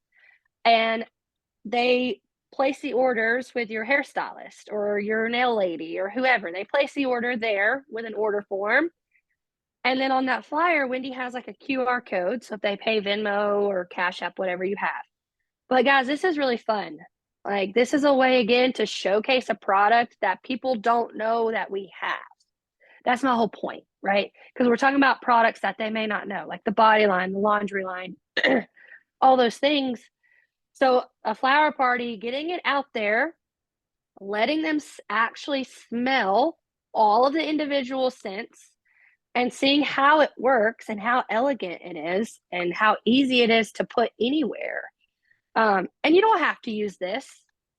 And they place the orders with your hairstylist or your nail lady or whoever. They place the order there with an order form. And then on that flyer, Wendy has like a QR code. So if they pay Venmo or Cash App, whatever you have. But guys, this is really fun. Like this is a way again to showcase a product that people don't know that we have. That's my whole point, right? Because we're talking about products that they may not know, like the body line, the laundry line, all those things. So a flower party, getting it out there, letting them actually smell all of the individual scents, and seeing how it works and how elegant it is and how easy it is to put anywhere. And you don't have to use this.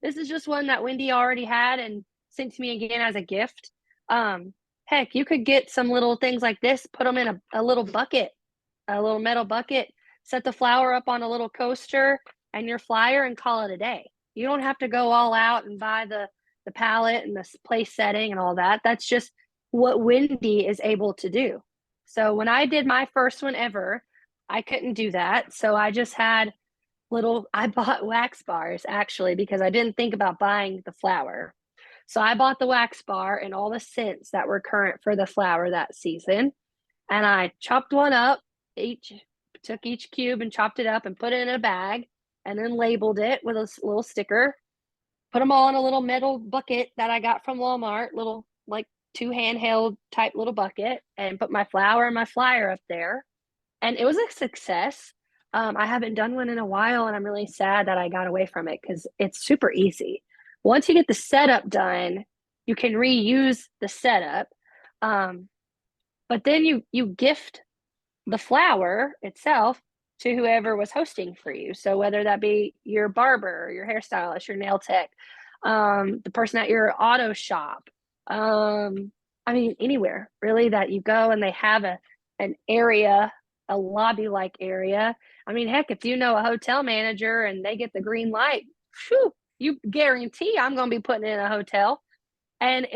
This is just one that Wendy already had and sent to me again as a gift. Heck, you could get some little things like this, put them in a little bucket, a little metal bucket, set the flower up on a little coaster and your flyer and call it a day. You don't have to go all out and buy the palette and the place setting and all that. That's just what Wendy is able to do. So when I did my first one ever, I couldn't do that. So I just had I bought wax bars actually because I didn't think about buying the flower. So I bought the wax bar and all the scents that were current for the flower that season. And I chopped one up, took each cube and chopped it up and put it in a bag and then labeled it with a little sticker. Put them all in a little metal bucket that I got from Walmart, little like 2 handheld type little bucket, and put my flower and my flyer up there. and it was a success. I haven't done one in a while, and I'm really sad that I got away from it because it's super easy. Once you get the setup done, you can reuse the setup. But then you gift the flower itself to whoever was hosting for you. So whether that be your barber, your hairstylist, your nail tech, the person at your auto shop, I mean, anywhere really that you go and they have an area, a lobby-like area. I mean, heck, if you know a hotel manager and they get the green light, whew, you guarantee I'm going to be putting it in a hotel. And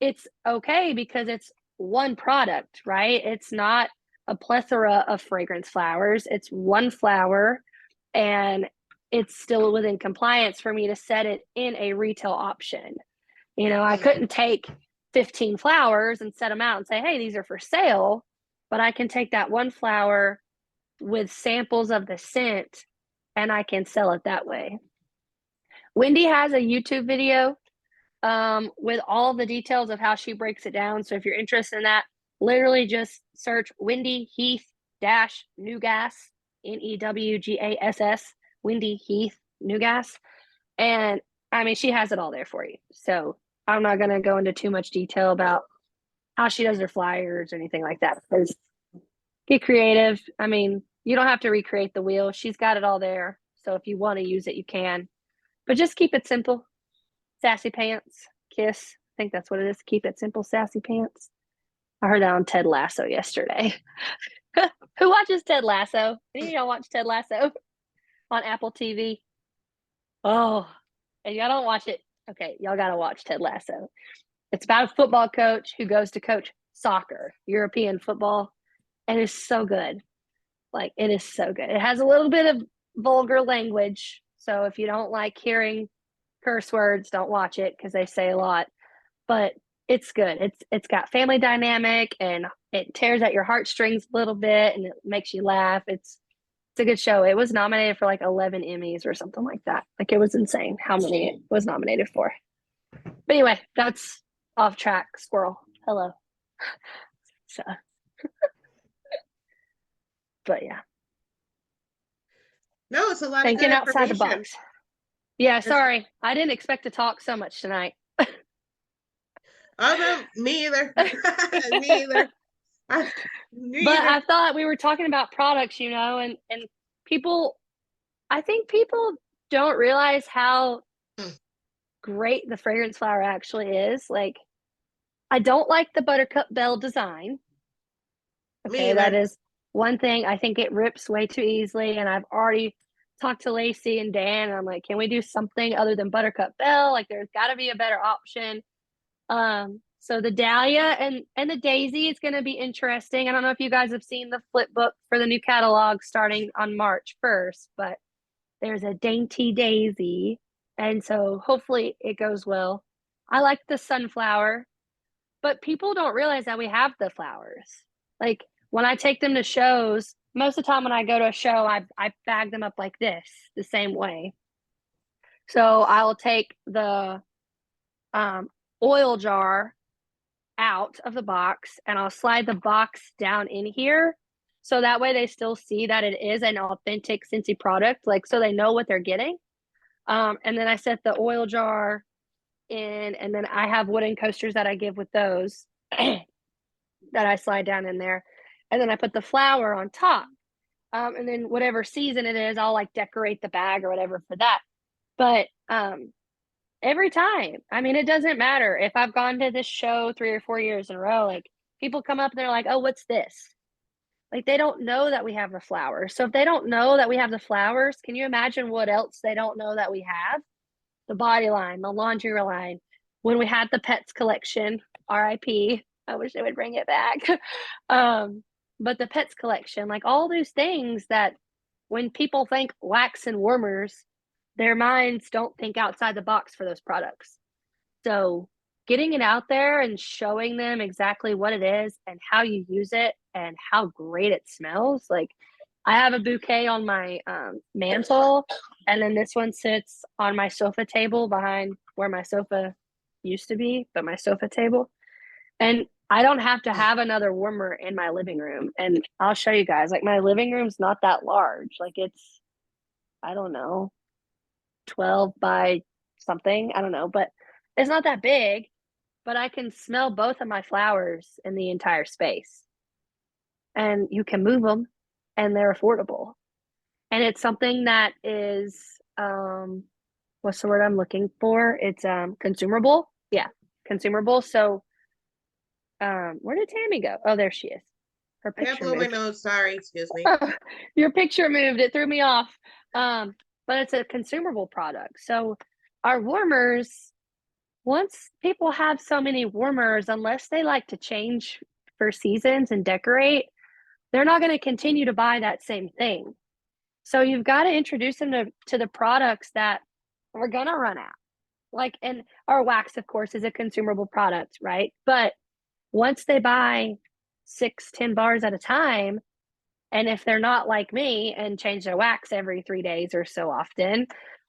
it's okay because it's one product, right? It's not a plethora of fragrance flowers. It's one flower, and it's still within compliance for me to set it in a retail option. You know, I couldn't take 15 flowers and set them out and say, hey, these are for sale, but I can take that one flower with samples of the scent and I can sell it that way. Wendy has a YouTube video with all the details of how she breaks it down. So if you're interested in that, literally just search Wendy Heath dash Newgas, Newgass, Wendy Heath Newgas. And I mean, she has it all there for you. So I'm not going to go into too much detail about how she does her flyers or anything like that, because get creative. I mean, you don't have to recreate the wheel. She's got it all there. So if you want to use it, you can, but just keep it simple. Sassy Pants, Kiss. I think that's what it is. Keep it simple, Sassy Pants. I heard that on Ted Lasso yesterday. Who watches Ted Lasso? Any of y'all watch Ted Lasso on Apple TV? Oh, and y'all don't watch it. Okay, y'all got to watch Ted Lasso. It's about a football coach who goes to coach soccer, European football, and it's so good. Like, it is so good. It has a little bit of vulgar language. So if you don't like hearing curse words, don't watch it because they say a lot, but it's good. It's got family dynamic and it tears at your heartstrings a little bit and it makes you laugh. It's a good show. It was nominated for like 11 Emmys or something like that. Like, it was insane how many it was nominated for. But anyway, that's off track. Squirrel. Hello. So but yeah. No, it's a lot Thinking of good outside the information. box. Yeah, sorry. I didn't expect to talk so much tonight. Oh no, me either. Me either. But I thought we were talking about products, you know, and people, I think people don't realize how great the fragrance flower actually is. Like, I don't like the Buttercup Bell design. Okay, that is one thing. I think it rips way too easily, and I've already talked to Lacey and Dan, and I'm like, can we do something other than Buttercup Bell? Like, there's got to be a better option. So the Dahlia and the Daisy is going to be interesting. I don't know if you guys have seen the flip book for the new catalog starting on March 1st, but there's a Dainty Daisy, and so hopefully it goes well. I like the Sunflower, but people don't realize that we have the flowers. Like, when I take them to shows, most of the time when I go to a show, I bag them up like this, the same way. So I'll take the oil jar out of the box and I'll slide the box down in here. So that way they still see that it is an authentic Scentsy product, like, so they know what they're getting. And then I set the oil jar in, and then I have wooden coasters that I give with those that I slide down in there. And then I put the flower on top. And then whatever season it is, I'll like decorate the bag or whatever for that. But every time, I mean, it doesn't matter if I've gone to this show 3 or 4 years in a row, like, people come up and they're like, oh, what's this? Like, they don't know that we have the flowers. So if they don't know that we have the flowers, can you imagine what else they don't know that we have? The body line, the laundry line. When we had the pets collection, RIP, I wish they would bring it back. But the pets collection, like, all those things that when people think wax and warmers, their minds don't think outside the box for those products. So getting it out there and showing them exactly what it is and how you use it and how great it smells. Like, I have a bouquet on my mantle, and then this one sits on my sofa table behind where my sofa used to be, but my sofa table. And I don't have to have another warmer in my living room. And I'll show you guys, like my living room's not that large. Like it's, I don't know, 12 by something. I don't know, but it's not that big, but I can smell both of my flowers in the entire space. And you can move them and they're affordable. And it's something that is, what's the word I'm looking for? It's consumable. Yeah, consumable. So where did Tammy go? Oh, there she is. Her I got picture blow my moved. nose. Sorry, excuse me. Your picture moved. It threw me off. But it's a consumable product. So our warmers, once people have so many warmers, unless they like to change for seasons and decorate, they're not going to continue to buy that same thing. So you've got to introduce them to the products that are going to run out. Like, and our wax, of course, is a consumable product, right? But once they buy 6-10 bars at a time, and if they're not like me and change their wax every 3 days or so often,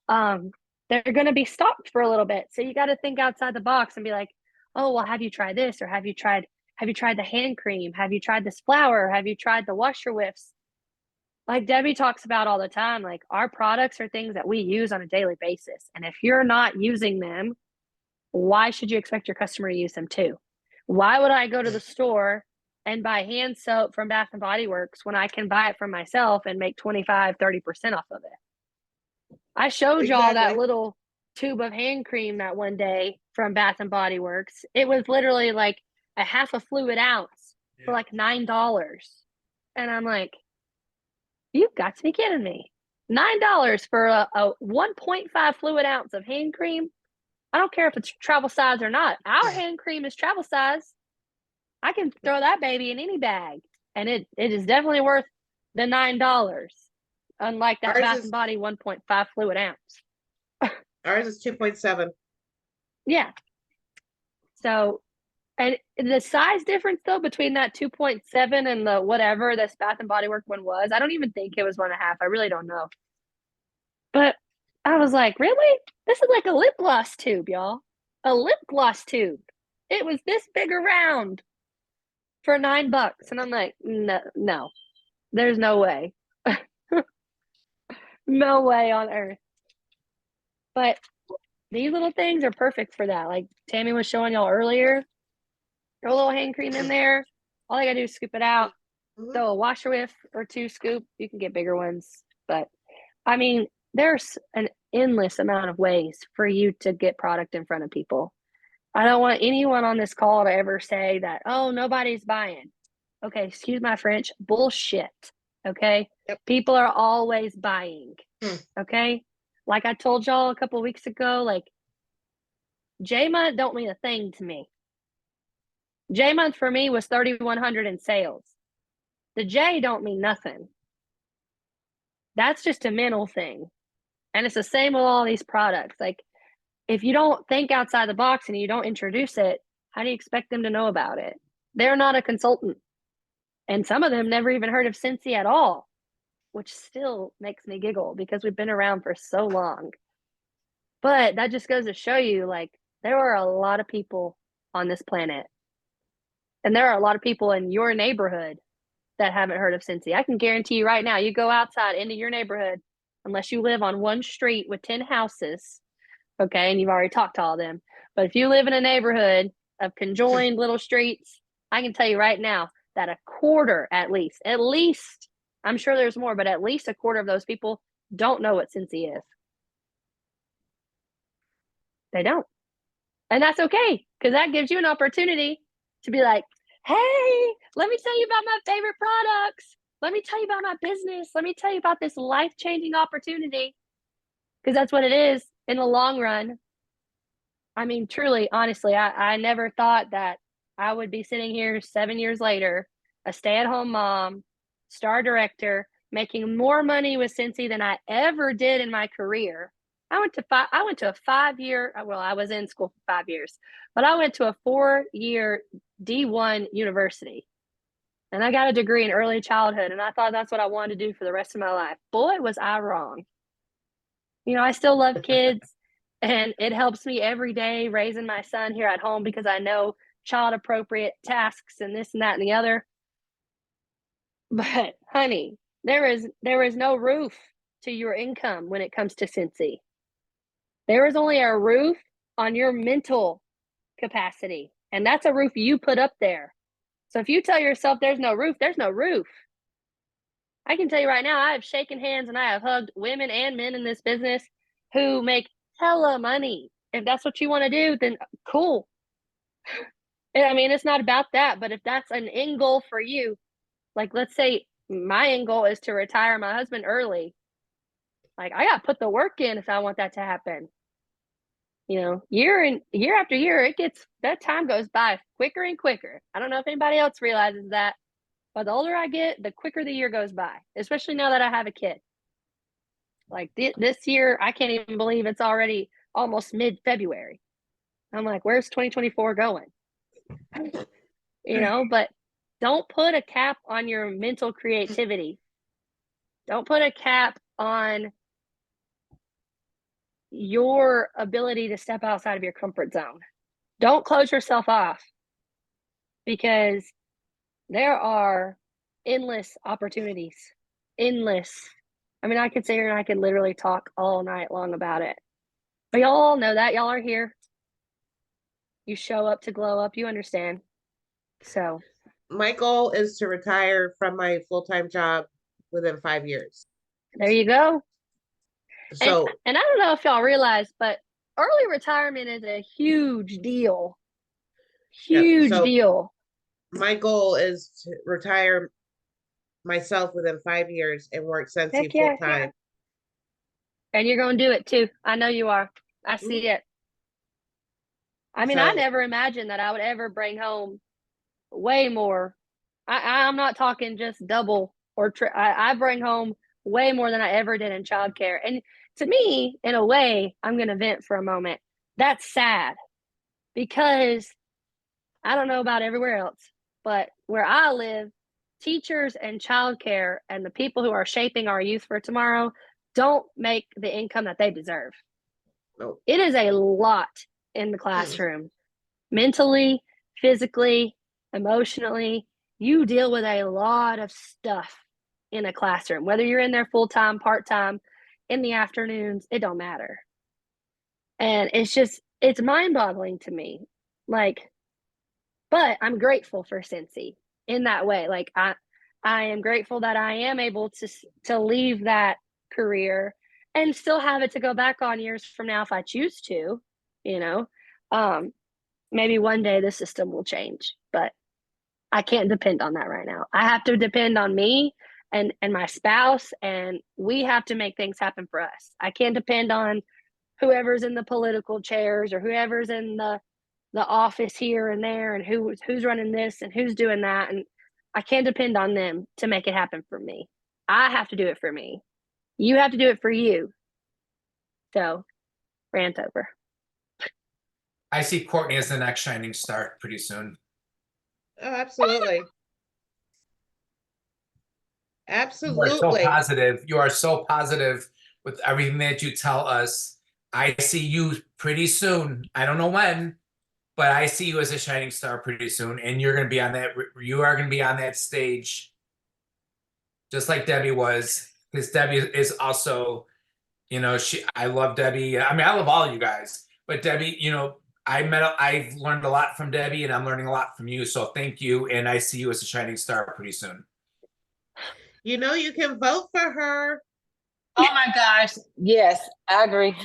they're going to be stopped for a little bit. So you got to think outside the box and be like, oh, well, have you tried this? Or have you tried the hand cream? Have you tried this flour? Have you tried the washer whiffs? Like Debbie talks about all the time, like our products are things that we use on a daily basis. And if you're not using them, why should you expect your customer to use them too? Why would I go to the store and buy hand soap from Bath and Body Works when I can buy it from myself and make 25-30% off of it? I showed y'all that little tube of hand cream that one day from Bath and Body Works. It was literally like a half a fluid ounce for like $9. And I'm like, you've got to be kidding me. $9 for a 1.5 fluid ounce of hand cream. I don't care if it's travel size or not. Our hand cream is travel size. I can throw that baby in any bag, and it is definitely worth the $9. Unlike that Bath and Body 1.5 fluid ounce. Ours is 2.7. Yeah. So, and the size difference though between that 2.7 and the whatever this Bath and Body Works one was, I don't even think it was 1.5. I really don't know. But I was like, really? This is like a lip gloss tube, y'all. A lip gloss tube. It was this big around for $9. And I'm like, no, there's no way. No way on earth. But these little things are perfect for that. Like Tammy was showing y'all earlier. Throw a little hand cream in there. All I gotta do is scoop it out. Throw a washer whiff or 2 scoop. You can get bigger ones. But I mean, there's an endless amount of ways for you to get product in front of people. I don't want anyone on this call to ever say that, oh, nobody's buying. Okay, excuse my French, bullshit. Okay? Yep. People are always buying. Okay? Like I told y'all a couple of weeks ago, like J-Month don't mean a thing to me. J-Month for me was 3,100 in sales. The J don't mean nothing. That's just a mental thing. And it's the same with all these products. Like if you don't think outside the box and you don't introduce it, how do you expect them to know about it? They're not a consultant. And some of them never even heard of Scentsy at all, which still makes me giggle because we've been around for so long. But that just goes to show you, like, there are a lot of people on this planet. And there are a lot of people in your neighborhood that haven't heard of Scentsy. I can guarantee you right now, you go outside into your neighborhood, unless you live on one street with 10 houses, okay, and you've already talked to all of them. But if you live in a neighborhood of conjoined little streets, I can tell you right now that a quarter at least, I'm sure there's more, but at least a quarter of those people don't know what Scentsy is. They don't. And that's okay, because that gives you an opportunity to be like, hey, let me tell you about my favorite products. Let me tell you about my business. Let me tell you about this life-changing opportunity. Because that's what it is in the long run. I mean, truly, honestly, I never thought that I would be sitting here 7 years later, a stay-at-home mom, star director, making more money with Scentsy than I ever did in my career. I went to a 5-year, well, I was in school for 5 years, but I went to a 4-year D1 university. And I got a degree in early childhood, and I thought that's what I wanted to do for the rest of my life. Boy, was I wrong. You know, I still love kids, and it helps me every day raising my son here at home because I know child appropriate tasks and this and that and the other. But honey, there is no roof to your income when it comes to Cincy. There is only a roof on your mental capacity, and that's a roof you put up there. So if you tell yourself there's no roof, there's no roof. I can tell you right now, I have shaken hands and I have hugged women and men in this business who make hella money. If that's what you want to do, then cool. I mean, it's not about that, but if that's an end goal for you, like let's say my end goal is to retire my husband early. Like I got to put the work in if I want that to happen. You know, year after year, that time goes by quicker and quicker. I don't know if anybody else realizes that, but the older I get, the quicker the year goes by, especially now that I have a kid. Like this year, I can't even believe it's already almost mid-February. I'm like, where's 2024 going? You know, but don't put a cap on your mental creativity. Don't put a cap on your ability to step outside of your comfort zone. Don't close yourself off, because there are endless opportunities. Endless. I mean, I could sit here and I could literally talk all night long about it. But y'all all know that. Y'all are here. You show up to glow up. You understand. So My goal is to retire from my full-time job within 5 years. there you go. So, and I don't know if y'all realize, but early retirement is a huge deal. Huge deal. My goal is to retire myself within 5 years and work Cincy full time. And you're going to do it too. I know you are. I see it. I mean, I never imagined that I would ever bring home way more. I'm not talking just double or I bring home way more than I ever did in childcare. And to me, in a way, I'm going to vent for a moment. That's sad, because I don't know about everywhere else, but where I live, teachers and childcare and the people who are shaping our youth for tomorrow don't make the income that they deserve. Nope. It is a lot in the classroom, mentally, physically, emotionally. You deal with a lot of stuff in a classroom, whether you're in there full-time, part-time, in the afternoons, it don't matter. And it's mind-boggling to me. Like, but I'm grateful for Cincy in that way. Like I am grateful that I am able to leave that career and still have it to go back on years from now if I choose to, you know. Maybe one day the system will change, but I can't depend on that right now. I have to depend on me and my spouse, and we have to make things happen for us. I can't depend on whoever's in the political chairs or whoever's in the office here and there and who's running this and who's doing that. And I can't depend on them to make it happen for me. I have to do it for me. You have to do it for you. So, rant over. I see Courtney as the next shining star pretty soon. Oh, absolutely. Absolutely. You are so positive. You are so positive with everything that you tell us. I see you pretty soon. I don't know when, but I see you as a shining star pretty soon, and you're going to be on that. You are going to be on that stage, just like Debbie was. Because Debbie is also, you know, I love Debbie. I mean, I love all of you guys, but Debbie, you know, I've learned a lot from Debbie, and I'm learning a lot from you. So thank you, and I see you as a shining star pretty soon. You know, you can vote for her. Oh my gosh. Yes, I agree.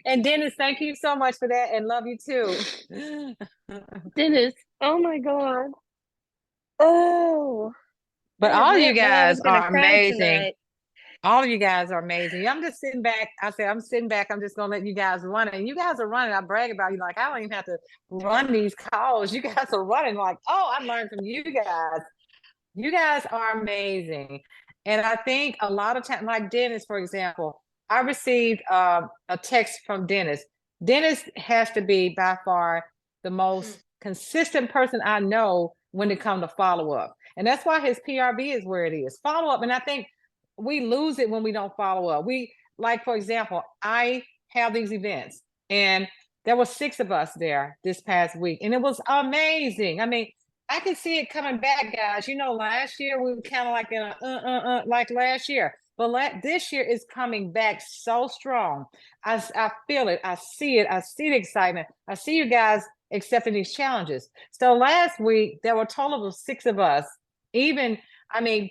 And Dennis, thank you so much for that, and love you too. Dennis, oh my God. Oh. But all you guys I'm gonna are cry amazing. tonight. All of you guys are amazing. I'm just sitting back. I'm sitting back. I'm just going to let you guys run it. And you guys are running. I brag about you. Like, I don't even have to run these calls. You guys are running like, oh, I learned from you guys. You guys are amazing. And I think a lot of times, like Dennis, for example, I received a text from Dennis. Dennis has to be by far the most consistent person I know when it comes to follow up. And that's why his PRB is where it is. Follow up. And I think we lose it when we don't follow up. We, like, for example, I have these events and There were 6 of us there this past week, and it was amazing. I mean, I can see it coming back, guys. You know, last year we were kind of like in a like last year, but this year is coming back so strong. I feel it. I see it. I see the excitement. I see you guys accepting these challenges. So last week there were a total of 6 of us. Even, I mean,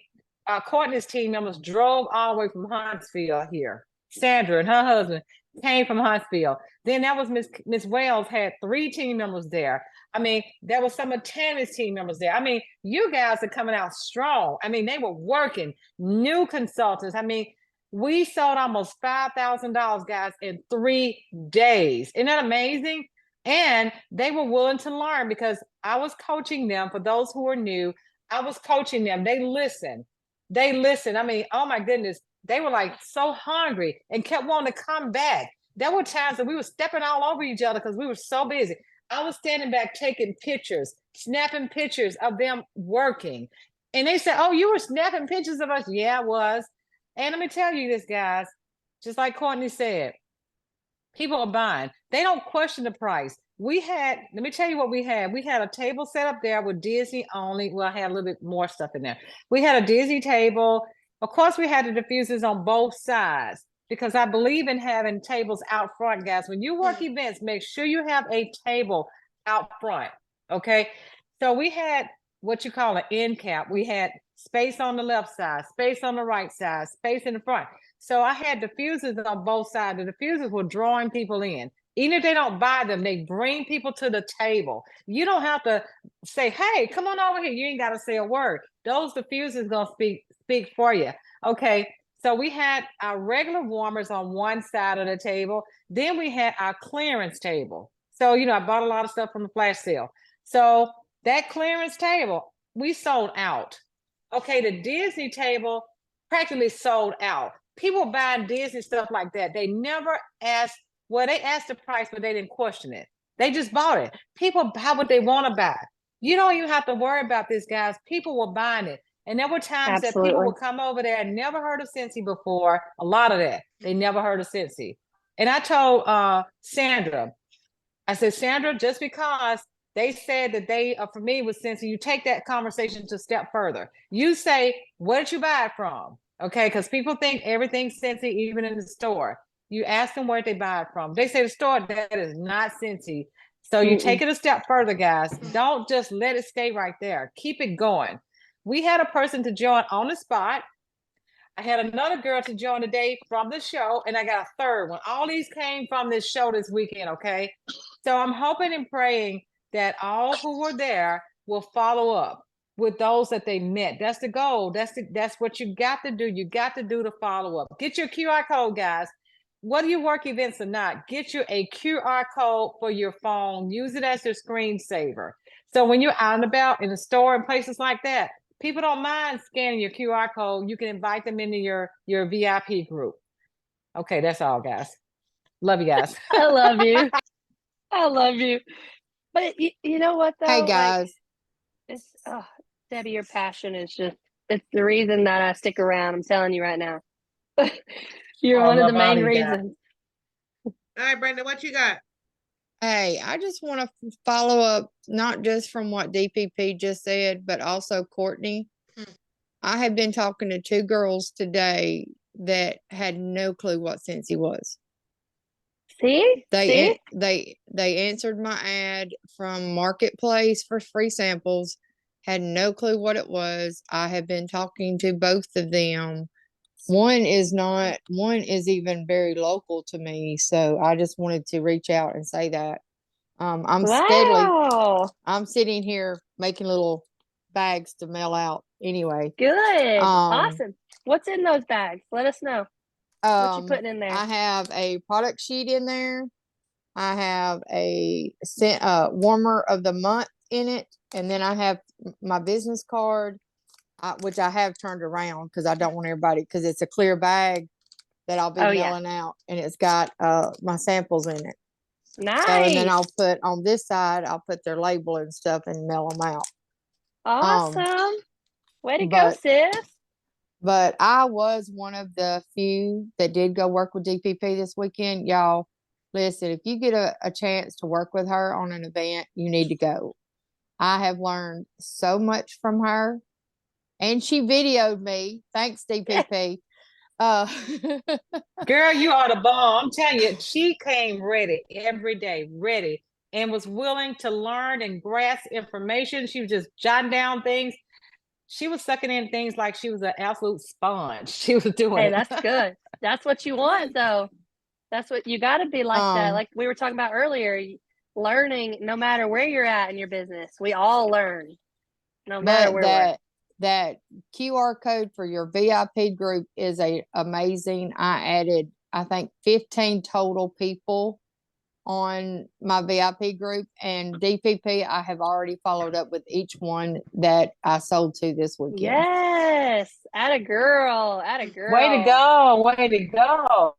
Courtney's team members drove all the way from Huntsville here. Sandra and her husband came from Huntsville. Then that was Miss Wells had 3 team members there. I mean, there was some of Tammy's team members there. I mean, you guys are coming out strong. I mean, they were working, new consultants. I mean, we sold almost $5,000, guys, in 3 days. Isn't that amazing? And they were willing to learn because I was coaching them. For those who are new, I was coaching them. They listened. I mean, oh my goodness. They were like so hungry and kept wanting to come back. There were times that we were stepping all over each other because we were so busy. I was standing back taking pictures, snapping pictures of them working. And they said, oh, you were snapping pictures of us? Yeah, I was. And let me tell you this, guys, just like Courtney said, people are buying. They don't question the price. Let me tell you what we had. We had a table set up there with Disney only. Well, I had a little bit more stuff in there. We had a Disney table. Of course, we had the diffusers on both sides because I believe in having tables out front, guys. When you work events, make sure you have a table out front, okay? So we had what you call an end cap. We had space on the left side, space on the right side, space in the front. So I had diffusers on both sides. The diffusers were drawing people in. Even if they don't buy them, they bring people to the table. You don't have to say, hey, come on over here. You ain't got to say a word. Those diffusers going to speak for you. Okay, so we had our regular warmers on one side of the table. Then we had our clearance table. So, you know, I bought a lot of stuff from the flash sale. So that clearance table, we sold out. Okay, the Disney table practically sold out. People buying Disney stuff like that. They never asked, well, they asked the price, but they didn't question it. They just bought it. People buy what they want to buy. You don't even have to worry about this, guys. People were buying it. And there were times that people would come over there and never heard of Scentsy before. A lot of that. They never heard of Scentsy. And I told Sandra, I said, Sandra, just because they said that they are familiar with Scentsy, you take that conversation to a step further. You say, where did you buy it from? Okay, because people think everything's Scentsy, even in the store. You ask them where they buy it from. They say the store, that is not Scentsy. So you take it a step further, guys. Don't just let it stay right there. Keep it going. We had a person to join on the spot. I had another girl to join today from the show, and I got a third one. All these came from this show this weekend, okay? So I'm hoping and praying that all who were there will follow up with those that they met. That's the goal. That's what you got to do. You got to do the follow up. Get your QR code, guys. Whether you work events or not, get you a QR code for your phone. Use it as your screensaver. So when you're out and about in the store and places like that, people don't mind scanning your QR code. You can invite them into your VIP group. Okay, that's all, guys. Love you guys. I love you. I love you. But you know what, though? Hey, guys. Like, Debbie, your passion is it's the reason that I stick around. I'm telling you right now. You're one of the main reasons. All right, Brenda, what you got? Hey, I just want to follow up, not just from what DPP just said, but also Courtney. I have been talking to 2 girls today that had no clue what Scentsy was. See? They answered my ad from Marketplace for free samples, had no clue what it was. I have been talking to both of them. One is even very local to me, so I just wanted to reach out and say that. I'm sitting here making little bags to mail out anyway. Good. Awesome. What's in those bags? Let us know. What you putting in there? I have a product sheet in there. I have a warmer of the month in it, and then I have my business card, which I have turned around because I don't want everybody, because it's a clear bag that I'll be mailing out, and it's got my samples in it. Nice. So, and then I'll put on this side, I'll put their label and stuff and mail them out. Awesome. Way to go, sis. But I was one of the few that did go work with DPP this weekend. Y'all, listen, if you get a chance to work with her on an event, you need to go. I have learned so much from her, and she videoed me. Thanks, DPP. Girl, you are the bomb. I'm telling you, she came ready every day, ready, and was willing to learn and grasp information. She was just jotting down things. She was sucking in things like she was an absolute sponge. She was doing Hey, it. that's good. That's what you want, though. That's what you got to be like that. Um, Like we were talking about earlier, learning no matter where you're at in your business. We all learn, no matter but where we're. that QR code for your VIP group is amazing. I added, I think, 15 total people on my VIP group, and DPP, I have already followed up with each one that I sold to this weekend. Yes, atta girl, atta girl. Way to go. Way to go.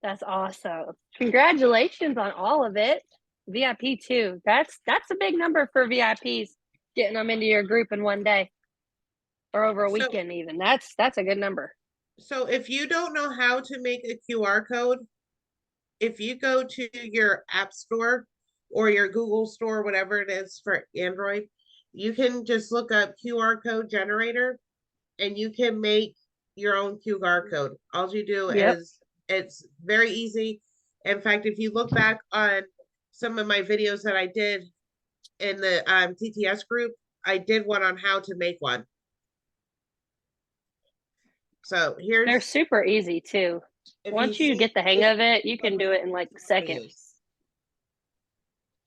That's awesome. Congratulations on all of it. VIP too. That's a big number for VIPs, getting them into your group in one day or over a So- weekend even. That's a good number. So if you don't know how to make a QR code, if you go to your app store or your Google store, whatever it is for Android, you can just look up QR code generator and you can make your own QR code. All you do Yep. is, it's very easy. In fact, if you look back on some of my videos that I did in the TTS group, I did one on how to make one. So They're here's, super easy too. if Once you see get the hang this- of it, you can do it in like seconds.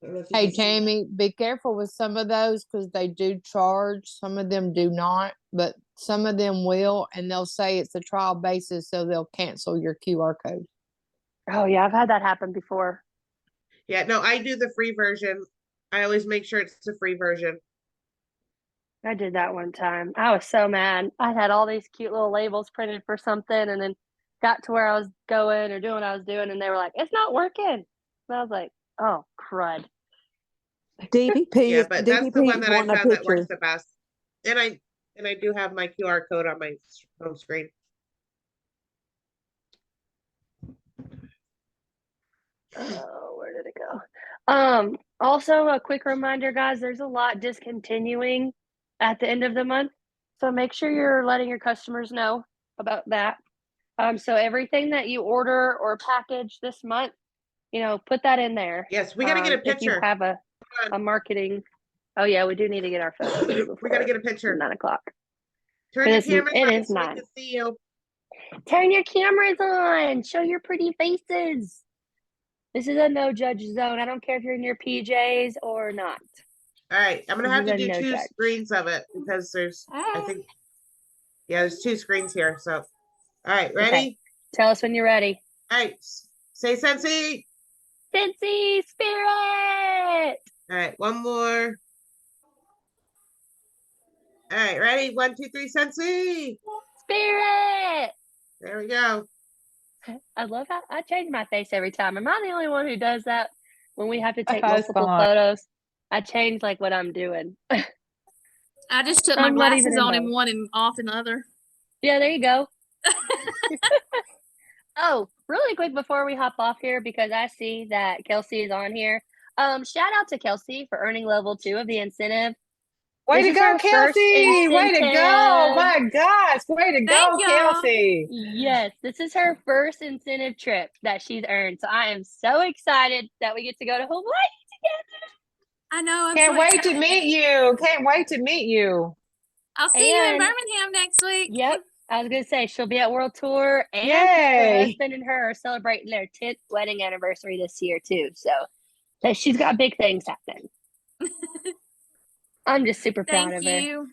I don't know if you Hey, can see that. Tammy, be careful with some of those because they do charge. Some of them do not, but some of them will, and they'll say it's a trial basis, so they'll cancel your QR code. Oh yeah, I've had that happen before. Yeah, no, I do the free version. I always make sure it's the free version. I did that one time. I was so mad. I had all these cute little labels printed for something and then got to where I was going or doing what I was doing and they were like, it's not working. And I was like, oh, crud. DPP Yeah, is but that's the DPP one is that I wanting a found that works picture. the best. And I do have my QR code on my home screen. Oh, where did it go? Also a quick reminder, guys, there's a lot discontinuing at the end of the month. So make sure you're letting your customers know about that. So everything that you order or package this month, put that in there. Yes, we gotta get a If you picture. have a marketing. Oh yeah, we do need to get our photos. We gotta get a picture. 9 o'clock. Turn your It is- cameras it on is so we 9. can see you. Turn your cameras on. Show your pretty faces. This is a no judge zone. I don't care if you're in your PJs or not. All right, I'm gonna have to Then do no 2 judge. screens of it because there's, I think, yeah, there's 2 screens here. So, all right, ready? Okay. Tell us when you're ready. All right, say Sensi. Cincy Spirit. All right, one more. All right, ready? 1, 2, 3, Sensi. Spirit. There we go. I love how I change my face every time. Am I the only one who does that when we have to take That's multiple fine. photos? I change like what I'm doing. I just took my I'm not even glasses in on in both. one and off in the other. Yeah, there you go. Oh, really quick before we hop off here, because I see that Kelsey is on here. Shout out to Kelsey for earning level 2 of the incentive. Way This to is go, her first Kelsey. Way to go. incentive. My gosh. Way to go, Thank y'all. Kelsey. Yes, this is her first incentive trip that she's earned. So I am so excited that we get to go to Hawaii together. I know. I'm Can't so wait to excited. meet you. Can't wait to meet you. I'll see you in And- Birmingham next week. Yep. I was gonna say she'll be at World Tour, and her Yay. husband and her are celebrating their 10th wedding anniversary this year too. So she's got big things happening. I'm just super proud Thank of her. you.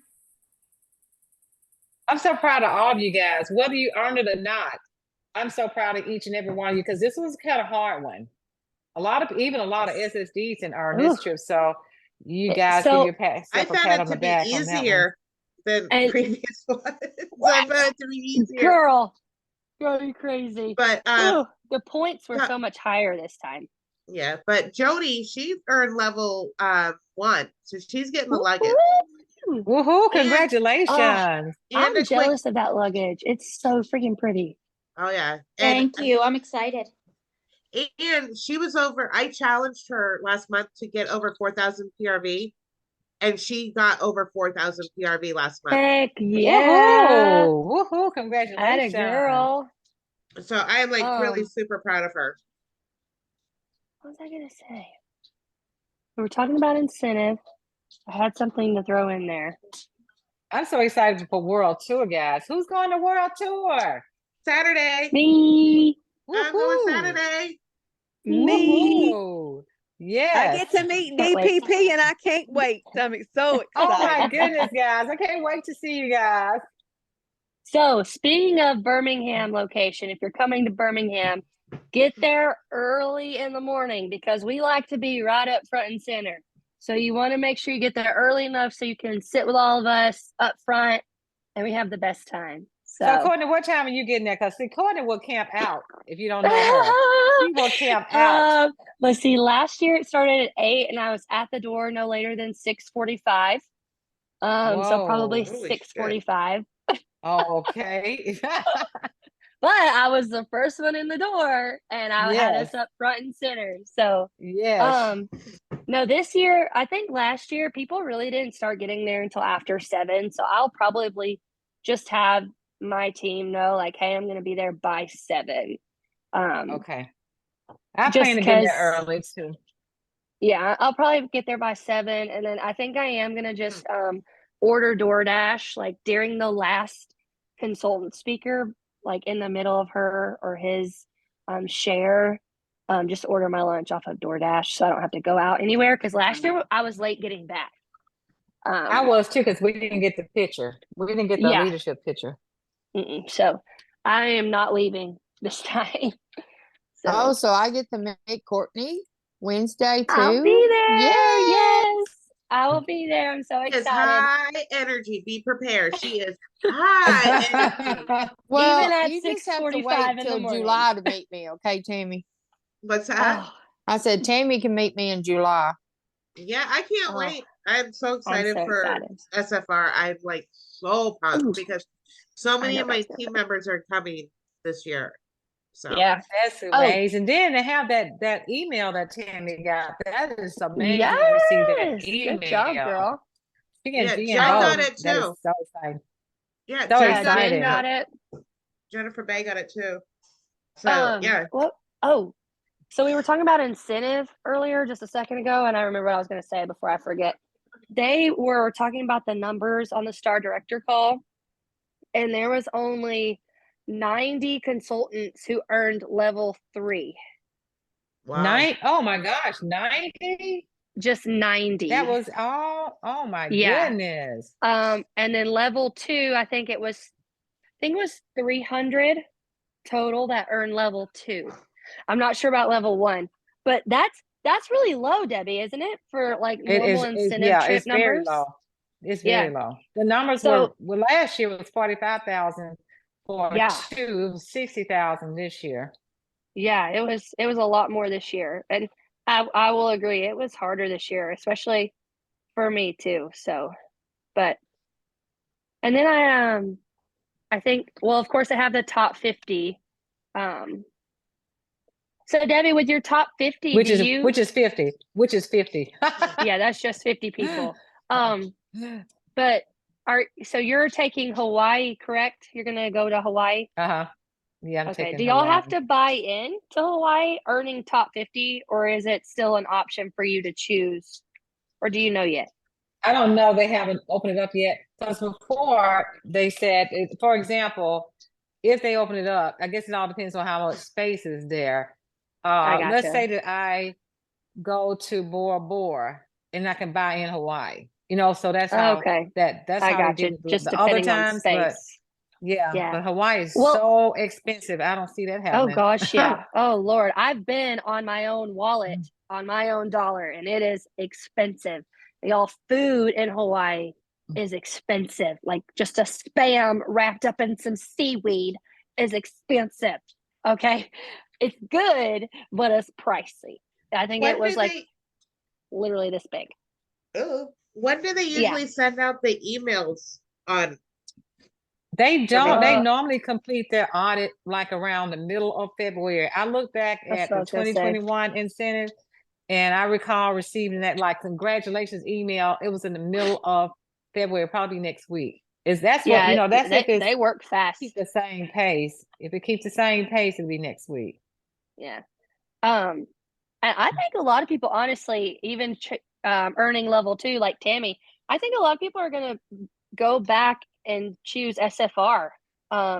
I'm so proud of all of you guys, whether you earned it or not. I'm so proud of each and every one of you because this was kind of a hard one. A lot of SSDs didn't earn this Ooh. trip. So you It- guys so- give your I yourself a found pat it on to the be back on that one. easier than And- previous ones. So I found it to be easier. Girl, you crazy. But Ooh, the points were yeah. so much higher this time. yeah, but Jody, she earned level 1, so she's getting the luggage. Woohoo! Congratulations. And I'm a quick, jealous of that luggage. It's so freaking pretty. oh yeah, and Thank you. I'm excited. And she was over, I challenged her last month to get over 4,000 PRV, and she got over 4,000 PRV last month. Heck yeah. Woohoo! Woohoo! Atta Congratulations. girl. So I am like really Um, super proud of her. What was I gonna say? We were talking about incentive. I had something to throw in there. I'm so excited for World Tour, guys. Who's going to World Tour? Saturday. Me. I'm going Woohoo! Saturday. Me. Woohoo! I Yes. get to meet Can't wait. DPP and I can't wait. I'm so Oh my excited. goodness, guys. I can't wait to see you guys. So, speaking of Birmingham location, if you're coming to Birmingham, get there early in the morning because we like to be right up front and center. So, you want to make sure you get there early enough so you can sit with all of us up front and we have the best time. So, Courtney, what time are you getting there? Because see, Courtney will camp out if you don't know her. She will camp out. Let's see. Last year it started at 8, and I was at the door no later than 6:45. So probably Whoa. Holy 6:45. Oh, okay. But I was the first one in the door, and I had Yes. us up front and center. So, Yes. no, this year I think last year people really didn't start getting there until after 7. So I'll probably just have my team know, like, hey, I'm going to be there by 7. Okay. I just plan to get there 'cause- early too. Yeah, I'll probably get there by 7, and then I think I am gonna just order DoorDash like during the last consultant speaker, like in the middle of her or his share. Just order my lunch off of DoorDash so I don't have to go out anywhere. Because last year I was late getting back. I was too because we didn't get the picture. We didn't get the Yeah. leadership picture. So I am not leaving this time. So Oh, so I get to meet Courtney Wednesday too? I'll be there. Yes. Yes, I will be there. I'm so She is excited. high energy. Be prepared. She is high energy. Well, Even at you just have to 6:45 wait in the till morning. July to meet me, okay, Tammy? What's that? Oh, I said Tammy can meet me in July. Yeah, I can't Oh, wait. I'm so I'm excited so for excited. SFR. I'm like so positive Ooh. because so many know of my that's gonna team members are coming this year. So Yeah. That's amazing. Then to have that email that Tammy got, that is amazing to receive that Yes. email. Good job, girl. She and Yeah, G Jen and got both. it That is too. so exciting. Yeah, So Jen Yeah, got Jen it. got it. Jennifer Bay got it too. So yeah. What? Oh, so we were talking about incentive earlier just a second ago, and I remember what I was going to say before I forget. They were talking about the numbers on the STAR director call, and there was only 90 consultants who earned level 3. Wow. Oh my gosh, 90? Just 90. That was all. Oh my Yeah. goodness. And then level 2, I think it was 300 total that earned level 2. I'm not sure about level 1, but that's really low, Debbie, isn't it? For like normal incentive trip it's very numbers. low. It's Yeah. very low. The numbers So- were last year was 45,000 for Yeah. 2. It was 60,000 this year. Yeah, it was a lot more this year, and I will agree it was harder this year, especially for me too. So, but and then I think, well, of course I have the top 50. So Debbie, with your top 50, Which do is you? which is 50. Which is 50. Yeah, that's just 50 people. But so you're taking Hawaii, correct? You're gonna go to Hawaii? Uh-huh. Yeah, I'm Okay. taking Do y'all have Hawaii. to buy in to Hawaii earning top 50, or is it still an option for you to choose? Or do you know yet? I don't know. They haven't opened it up yet. Because before they said, for example, if they open it up, I guess it all depends on how much space is there. Let's gotcha. say that I go to Bora Bora and I can buy in Hawaii. You know, so that's how Okay. that's I how they gotcha. did it Just the other depending on times, but space. yeah, Yeah. but Hawaii is Well- so expensive. I don't see that Oh happening. gosh, yeah. Oh Lord, I've been on my own wallet, on my own dollar, and it is expensive. Y'all, food in Hawaii is expensive. Like just a Spam wrapped up in some seaweed is expensive. Okay, it's good, but it's pricey. I think it was like literally this big. When do they Yeah. usually send out the emails on? They don't, they Uh, normally complete their audit like around the middle of February. I look back That's at what I the was gonna say. 2021 incentive and I recall receiving that like congratulations email. It was in the middle of February, probably next week. That's what, Yeah, that's if they work fast. keep the same pace. If it keeps the same pace, it'll be next week. Yeah. And I think a lot of people, honestly, even earning level 2, like Tammy, I think a lot of people are gonna go back and choose SFR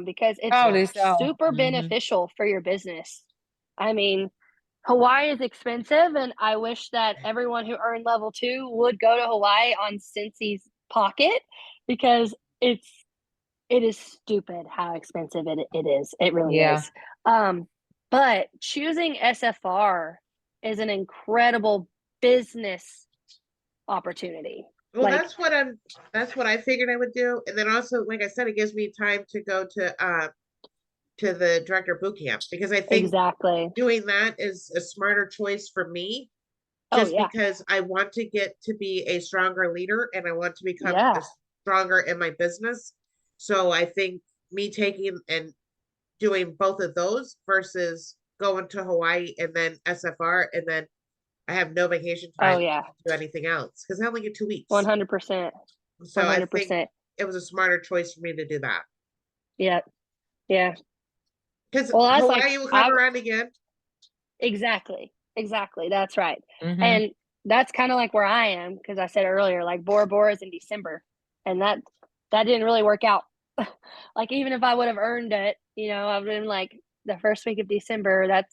because Probably it's so. super Mhm. beneficial for your business. I mean, Hawaii is expensive, and I wish that everyone who earned level 2 would go to Hawaii on Cincy's pocket because it is stupid how expensive it is. It really Yeah. is. But choosing SFR is an incredible business opportunity. Well, Like, that's what I figured I would do. And then also, like I said, it gives me time to go to the director boot camp because I think exactly. doing that is a smarter choice for me Oh, just yeah. because I want to get to be a stronger leader and I want to become Yeah. stronger in my business. So I think me taking and doing both of those versus going to Hawaii and then SFR and then I have no vacation Oh, time yeah. to do anything else because I only get 2 weeks. 100%. So I think 100%. it was a smarter choice for me to do that. Yeah. Yeah. Because Well, that's like, Hawaii will come around again. exactly. Exactly. That's right. Mhm. And that's kind of like where I am because I said earlier, like Bora Bora is in December, and that didn't really work out. Like even if I would have earned it, I would have been like the first week of December.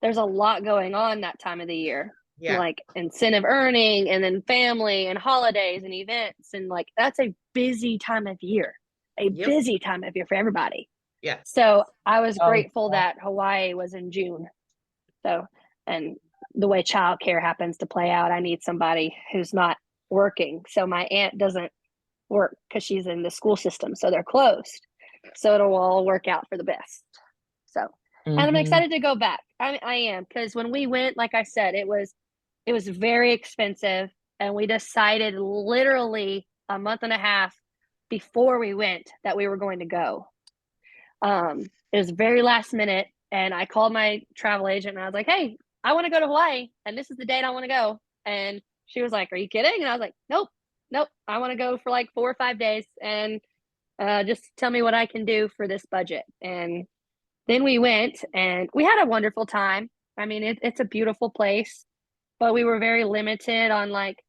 There's a lot going on that time of the year, Yeah. like incentive earning, and then family and holidays and events, and like that's a busy time of year, busy time of year for everybody. Yeah. So I was Oh, grateful yeah. that Hawaii was in June. So, and the way childcare happens to play out, I need somebody who's not working. So my aunt doesn't work because she's in the school system, so they're closed. So it'll all work out for the best. So, and I'm Mhm. excited to go back. I am because when we went, like I said, it was very expensive, and we decided literally a month and a half before we went that we were going to go. It was very last minute, and I called my travel agent and I was like, "Hey, I want to go to Hawaii, and this is the date I want to go." And she was like, "Are you kidding?" And I was like, "Nope, I want to go for like 4 or 5 days, and just tell me what I can do for this budget." And then we went, and we had a wonderful time. I mean, it's a beautiful place, but we were very limited on like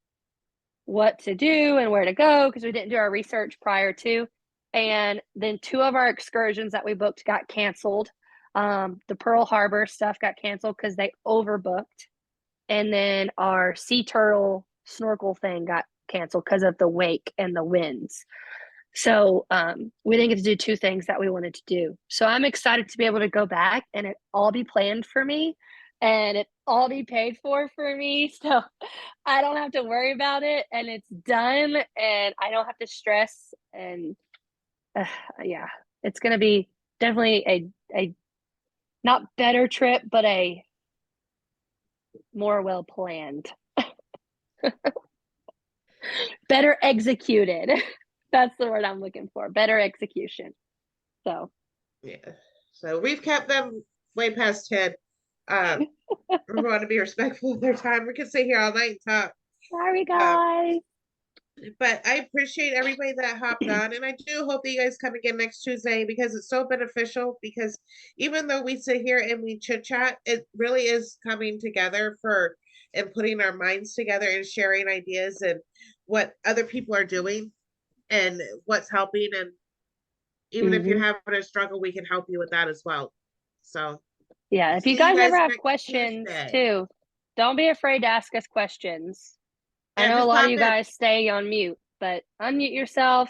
what to do and where to go because we didn't do our research prior to. And then 2 of our excursions that we booked got canceled. The Pearl Harbor stuff got canceled because they overbooked. And then our sea turtle snorkel thing got canceled because of the wake and the winds. So we didn't get to do 2 things that we wanted to do. So I'm excited to be able to go back and it all be planned for me and it all be paid for me. So I don't have to worry about it and it's done and I don't have to stress. And yeah, it's going to be definitely a not better trip, but a more well planned, better executed. That's the word I'm looking for. Better execution. So Yeah. So we've kept them way past 10. We want to be respectful of their time. We could sit here all night and talk. sorry, guys. But I appreciate everybody that hopped on, and I do hope that you guys come again next Tuesday because it's so beneficial. Because even though we sit here and we chit chat, it really is coming together and putting our minds together and sharing ideas and what other people are doing and what's helping. And even if you're having a struggle, we can help you with that as well. So yeah, if you guys ever have questions too, don't be afraid to ask us questions. I know a lot of you guys stay on mute, but unmute yourself,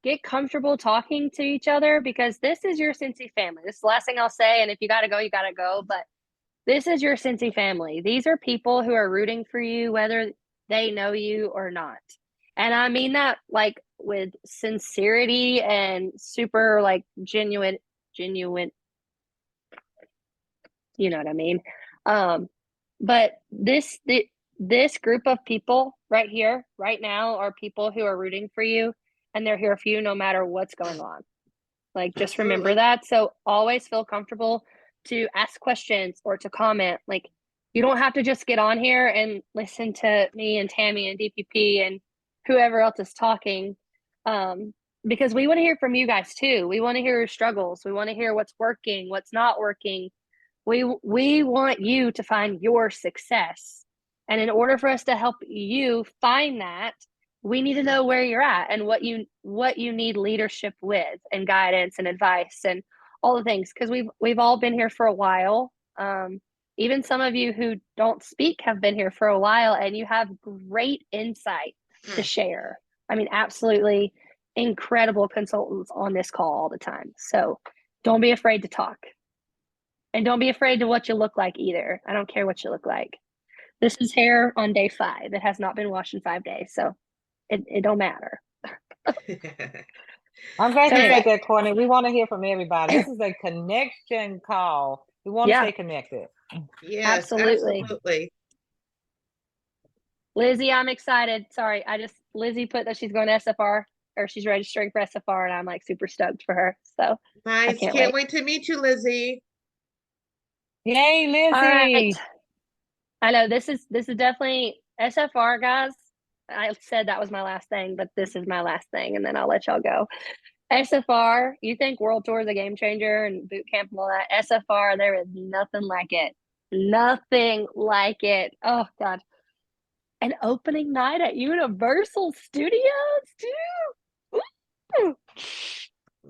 get comfortable talking to each other because this is your Cincy family. This is the last thing I'll say. And if you got to go, you got to go. But this is your Cincy family. These are people who are rooting for you, whether they know you or not. And I mean that like with sincerity and super like genuine, you know what I mean? But this group of people right here, right now, are people who are rooting for you and they're here for you no matter what's going on. Like, just remember that. So always feel comfortable to ask questions or to comment. Like, you don't have to just get on here and listen to me and Tammy and DPP and whoever else is talking. Because we want to hear from you guys too. We want to hear your struggles. We want to hear what's working, what's not working. We want you to find your success. And in order for us to help you find that, we need to know where you're at and what you need leadership with and guidance and advice and all the things. Because we've all been here for a while. Even some of you who don't speak have been here for a while, and you have great insight to share. I mean, absolutely incredible consultants on this call all the time. So don't be afraid to talk. And don't be afraid to what you look like either. I don't care what you look like. This is hair on day 5. It has not been washed in 5 days. So it don't matter. I'm glad So you anyway. said that, Courtney. We want to hear from everybody. This is a connection call. We want to Yeah. stay connected. Yes, Absolutely. absolutely. Lizzie, I'm excited. Sorry, Lizzie put that she's going to SFR, or she's registering for SFR, and I'm like super stoked for her. So Nice. can't Wait to meet you, Lizzie. Yay, Lizzie. all right. I know this is definitely SFR, guys. I said that was my last thing, but this is my last thing, and then I'll let y'all go. SFR, you think World Tour is a game changer and boot camp and all that? SFR, there is nothing like it. Nothing like it. Oh God. An opening night at Universal Studios too. Ooh.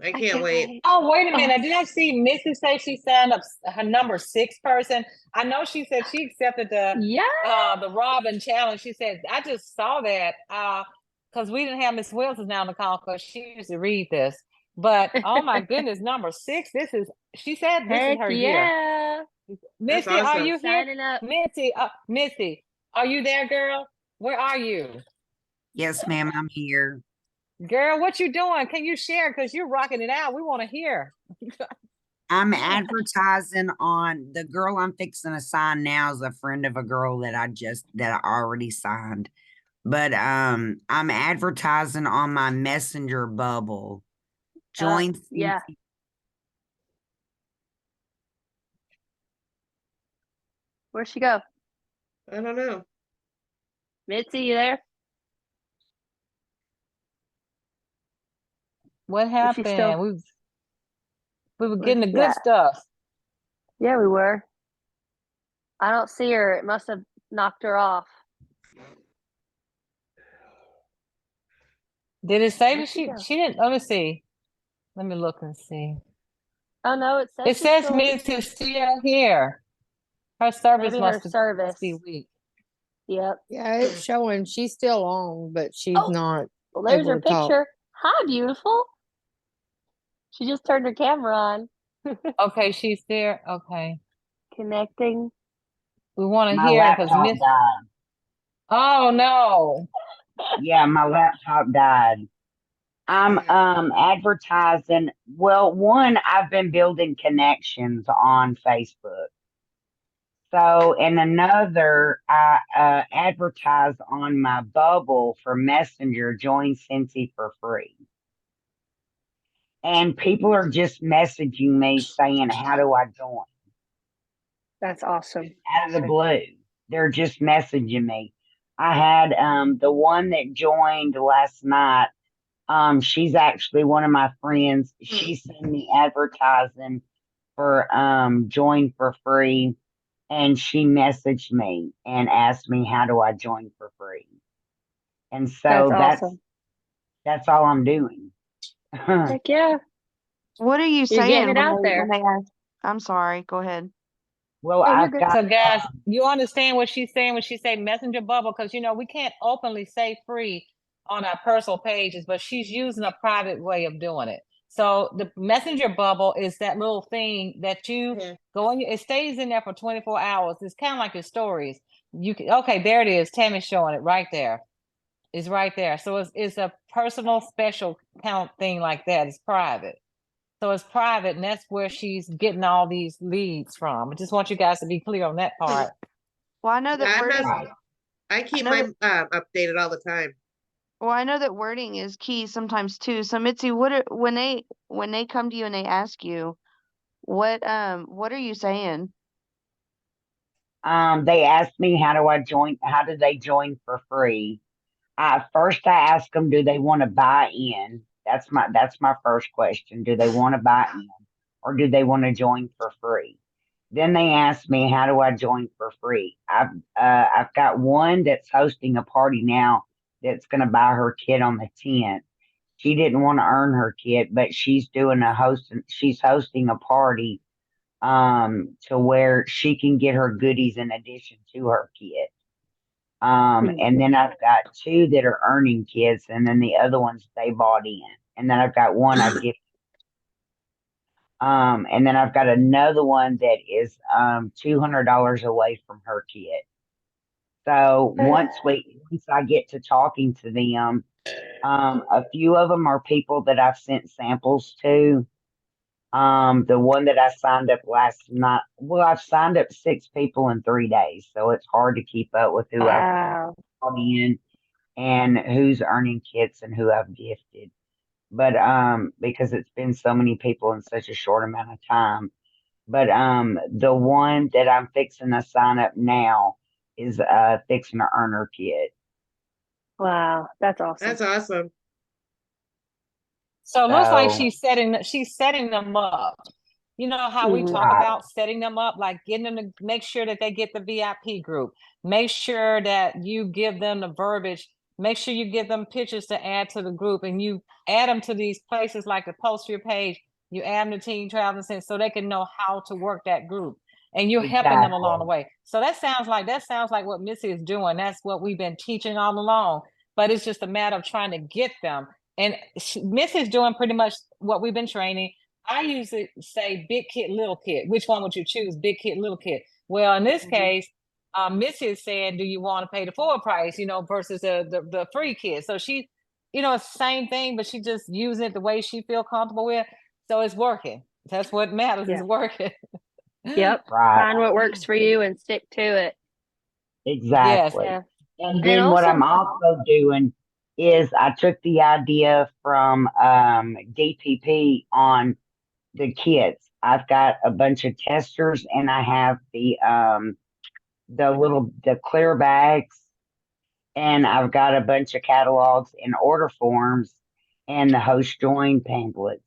I can't wait. Oh, wait a minute. Did I see Missy say she signed up her number 6 person? I know she said she accepted the Robin challenge. She said, I just saw that because we didn't have Miss Wilson now on the call because she used to read this. But oh my goodness, number 6. She said this is her year. Missy, awesome. are you here? Signing up. Missy, are you there, girl? Where are you? Yes, ma'am, I'm here. Girl, what you doing? Can you share? Because you're rocking it out. We want to hear. I'm advertising on the girl I'm fixing to sign now is a friend of a girl that I already signed. But I'm advertising on my messenger bubble. Join yeah. Where'd she go? I don't know. Mitzi, you there? What happened? still- We were getting the good stuff. Yeah, we were. I don't see her. It must have knocked her off. Did it say Where'd that she go? she didn't? Let me see. Let me look and see. Oh no, it says It she's says still- Missy's still here. Her service Maybe her must service. be weak. Yep. Yeah, it's showing she's still on, but she's not. Well, there's able her to talk. picture. Hi, beautiful. She just turned her camera on. Okay, she's there. Okay. Connecting. We want to My hear because laptop Miss. died. Oh no. Yeah, my laptop died. I'm advertising. Well, one, I've been building connections on Facebook. So, and another, I advertise on my bubble for Messenger, join Cincy for free. And people are just messaging me saying, how do I join? That's awesome. Out of the blue. They're just messaging me. I had the one that joined last night. She's actually one of my friends. She sent me advertising for join for free. And she messaged me and asked me, how do I join for free? And so awesome. that's all I'm doing. Heck yeah. What are you You're saying getting it when out they- there. when they ask? I'm sorry. Go ahead. Well, you're I've good. got So guys, you understand what she's saying when she say messenger bubble? Because we can't openly say free on our personal pages, but she's using a private way of doing it. So the messenger bubble is that little thing that you go in. It stays in there for 24 hours. It's kind of like your stories. You can there it is. Tammy's showing it right there. It's right there. So it's a personal special count thing like that. It's private. So it's private, and that's where she's getting all these leads from. I just want you guys to be clear on that part. Well, I know that Yeah, we're. I keep know mine updated all the time. Well, I know that wording is key sometimes too. So Mitzi, when they come to you and they ask you, what are you saying? They asked me how do they join for free? First I ask them, do they want to buy in? That's my first question. Do they want to buy in or do they want to join for free? Then they asked me, how do I join for free? I've got one that's hosting a party now that's going to buy her kid on the 10th. She didn't want to earn her kid, but she's hosting a party to where she can get her goodies in addition to her kid. And then I've got two that are earning kids, and then the other ones they bought in. And then I've got one I gifted. And then I've got another one that is $200 away from her kid. So once I get to talking to them, a few of them are people that I've sent samples to. The one that I signed up last night, well, I've signed up 6 people in 3 days, so it's hard to keep up with who I've brought in and who's earning kits and who I've gifted. But because it's been so many people in such a short amount of time. But the one that I'm fixing to sign up now is fixing to earn her kit. Wow, that's awesome. That's awesome. So it looks like So- she's setting them up. You know how we talk Right. about setting them up, like getting them to make sure that they get the VIP group, make sure that you give them the verbiage, make sure you give them pictures to add to the group, and you add them to these places like the post your page, you add them to Teen Travel Sense so they can know how to work that group. And you're helping them along the way. So that sounds like what Missy is doing. That's what we've been teaching all along. But it's just a matter of trying to get them. And Missy's doing pretty much what we've been training. I usually say big kit, little kit. Which one would you choose? Big kit, little kit. Well, in this case, Missy is saying, do you want to pay the full price, versus the free kit? So she, it's the same thing, but she just using it the way she feel comfortable with. So it's working. That's what matters. Yeah. It's working. Yep. Right. Find what works for you and stick to it. Exactly. Yeah. And then what I'm also doing is I took the idea from DPP on the kits. I've got a bunch of testers and I have the clear bags, and I've got a bunch of catalogs and order forms and the host join pamphlets.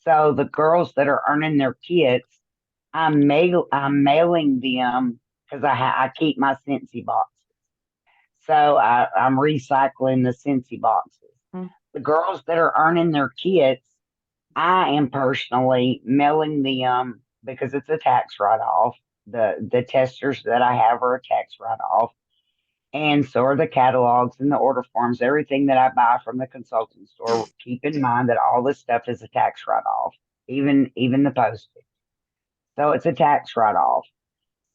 So the girls that are earning their kits, I'm mailing them because I keep my Scentsy boxes. So I'm recycling the Scentsy boxes. The girls that are earning their kits, I am personally mailing them because it's a tax write-off. The testers that I have are a tax write-off. And so are the catalogs and the order forms. Everything that I buy from the consulting store, keep in mind that all this stuff is a tax write-off, even the postage. So it's a tax write-off.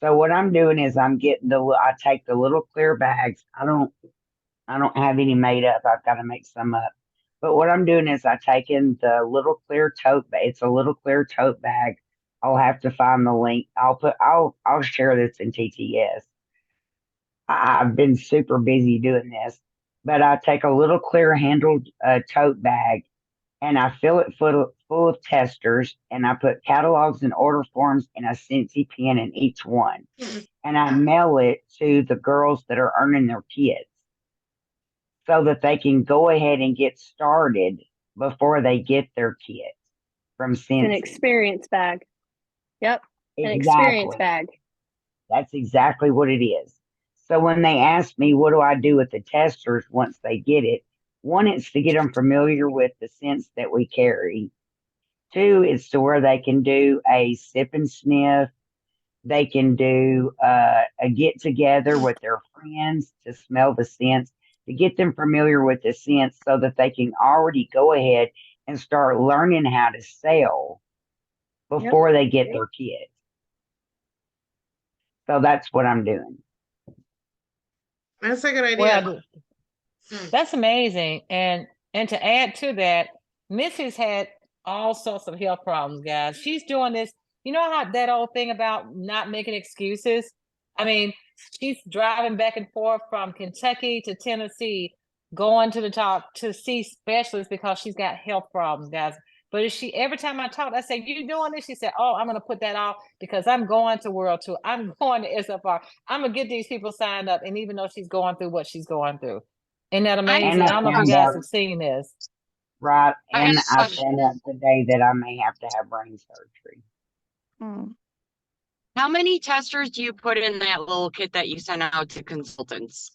So what I'm doing is I take the little clear bags. I don't have any made up. I've got to make some up. But what I'm doing is I take in the little clear tote bag. It's a little clear tote bag. I'll have to find the link. I'll share this in TTS. I've been super busy doing this, but I take a little clear handled tote bag and I fill it full of testers, and I put catalogs and order forms and a Scentsy pen in each one. And I mail it to the girls that are earning their kits so that they can go ahead and get started before they get their kits from Scentsy. An experience bag. Yep. An Exactly. experience bag. That's exactly what it is. So when they ask me, what do I do with the testers once they get it? One, it's to get them familiar with the scents that we carry. Two, it's to where they can do a sip and sniff. They can do a get together with their friends to smell the scents, to get them familiar with the scents so that they can already go ahead and start learning how to sell before they get their kits. So that's what I'm doing. That's a good idea. Well, that's amazing. And to add to that, Missy's had all sorts of health problems, guys. She's doing this. You know how that old thing about not making excuses? I mean, she's driving back and forth from Kentucky to Tennessee going to the talk to see specialists because she's got health problems, guys. But if she, every time I talked, I said, "You doing this?" She said, "Oh, I'm gonna put that off because I'm going to World Tour. I'm going to SFR. I'm gonna get these people signed up." And even though she's going through what she's going through, isn't that amazing? And I don't know if you guys have seen this. Right, I and have I a found out today that I may have to have brain surgery. How many testers do you put in that little kit that you sent out to consultants?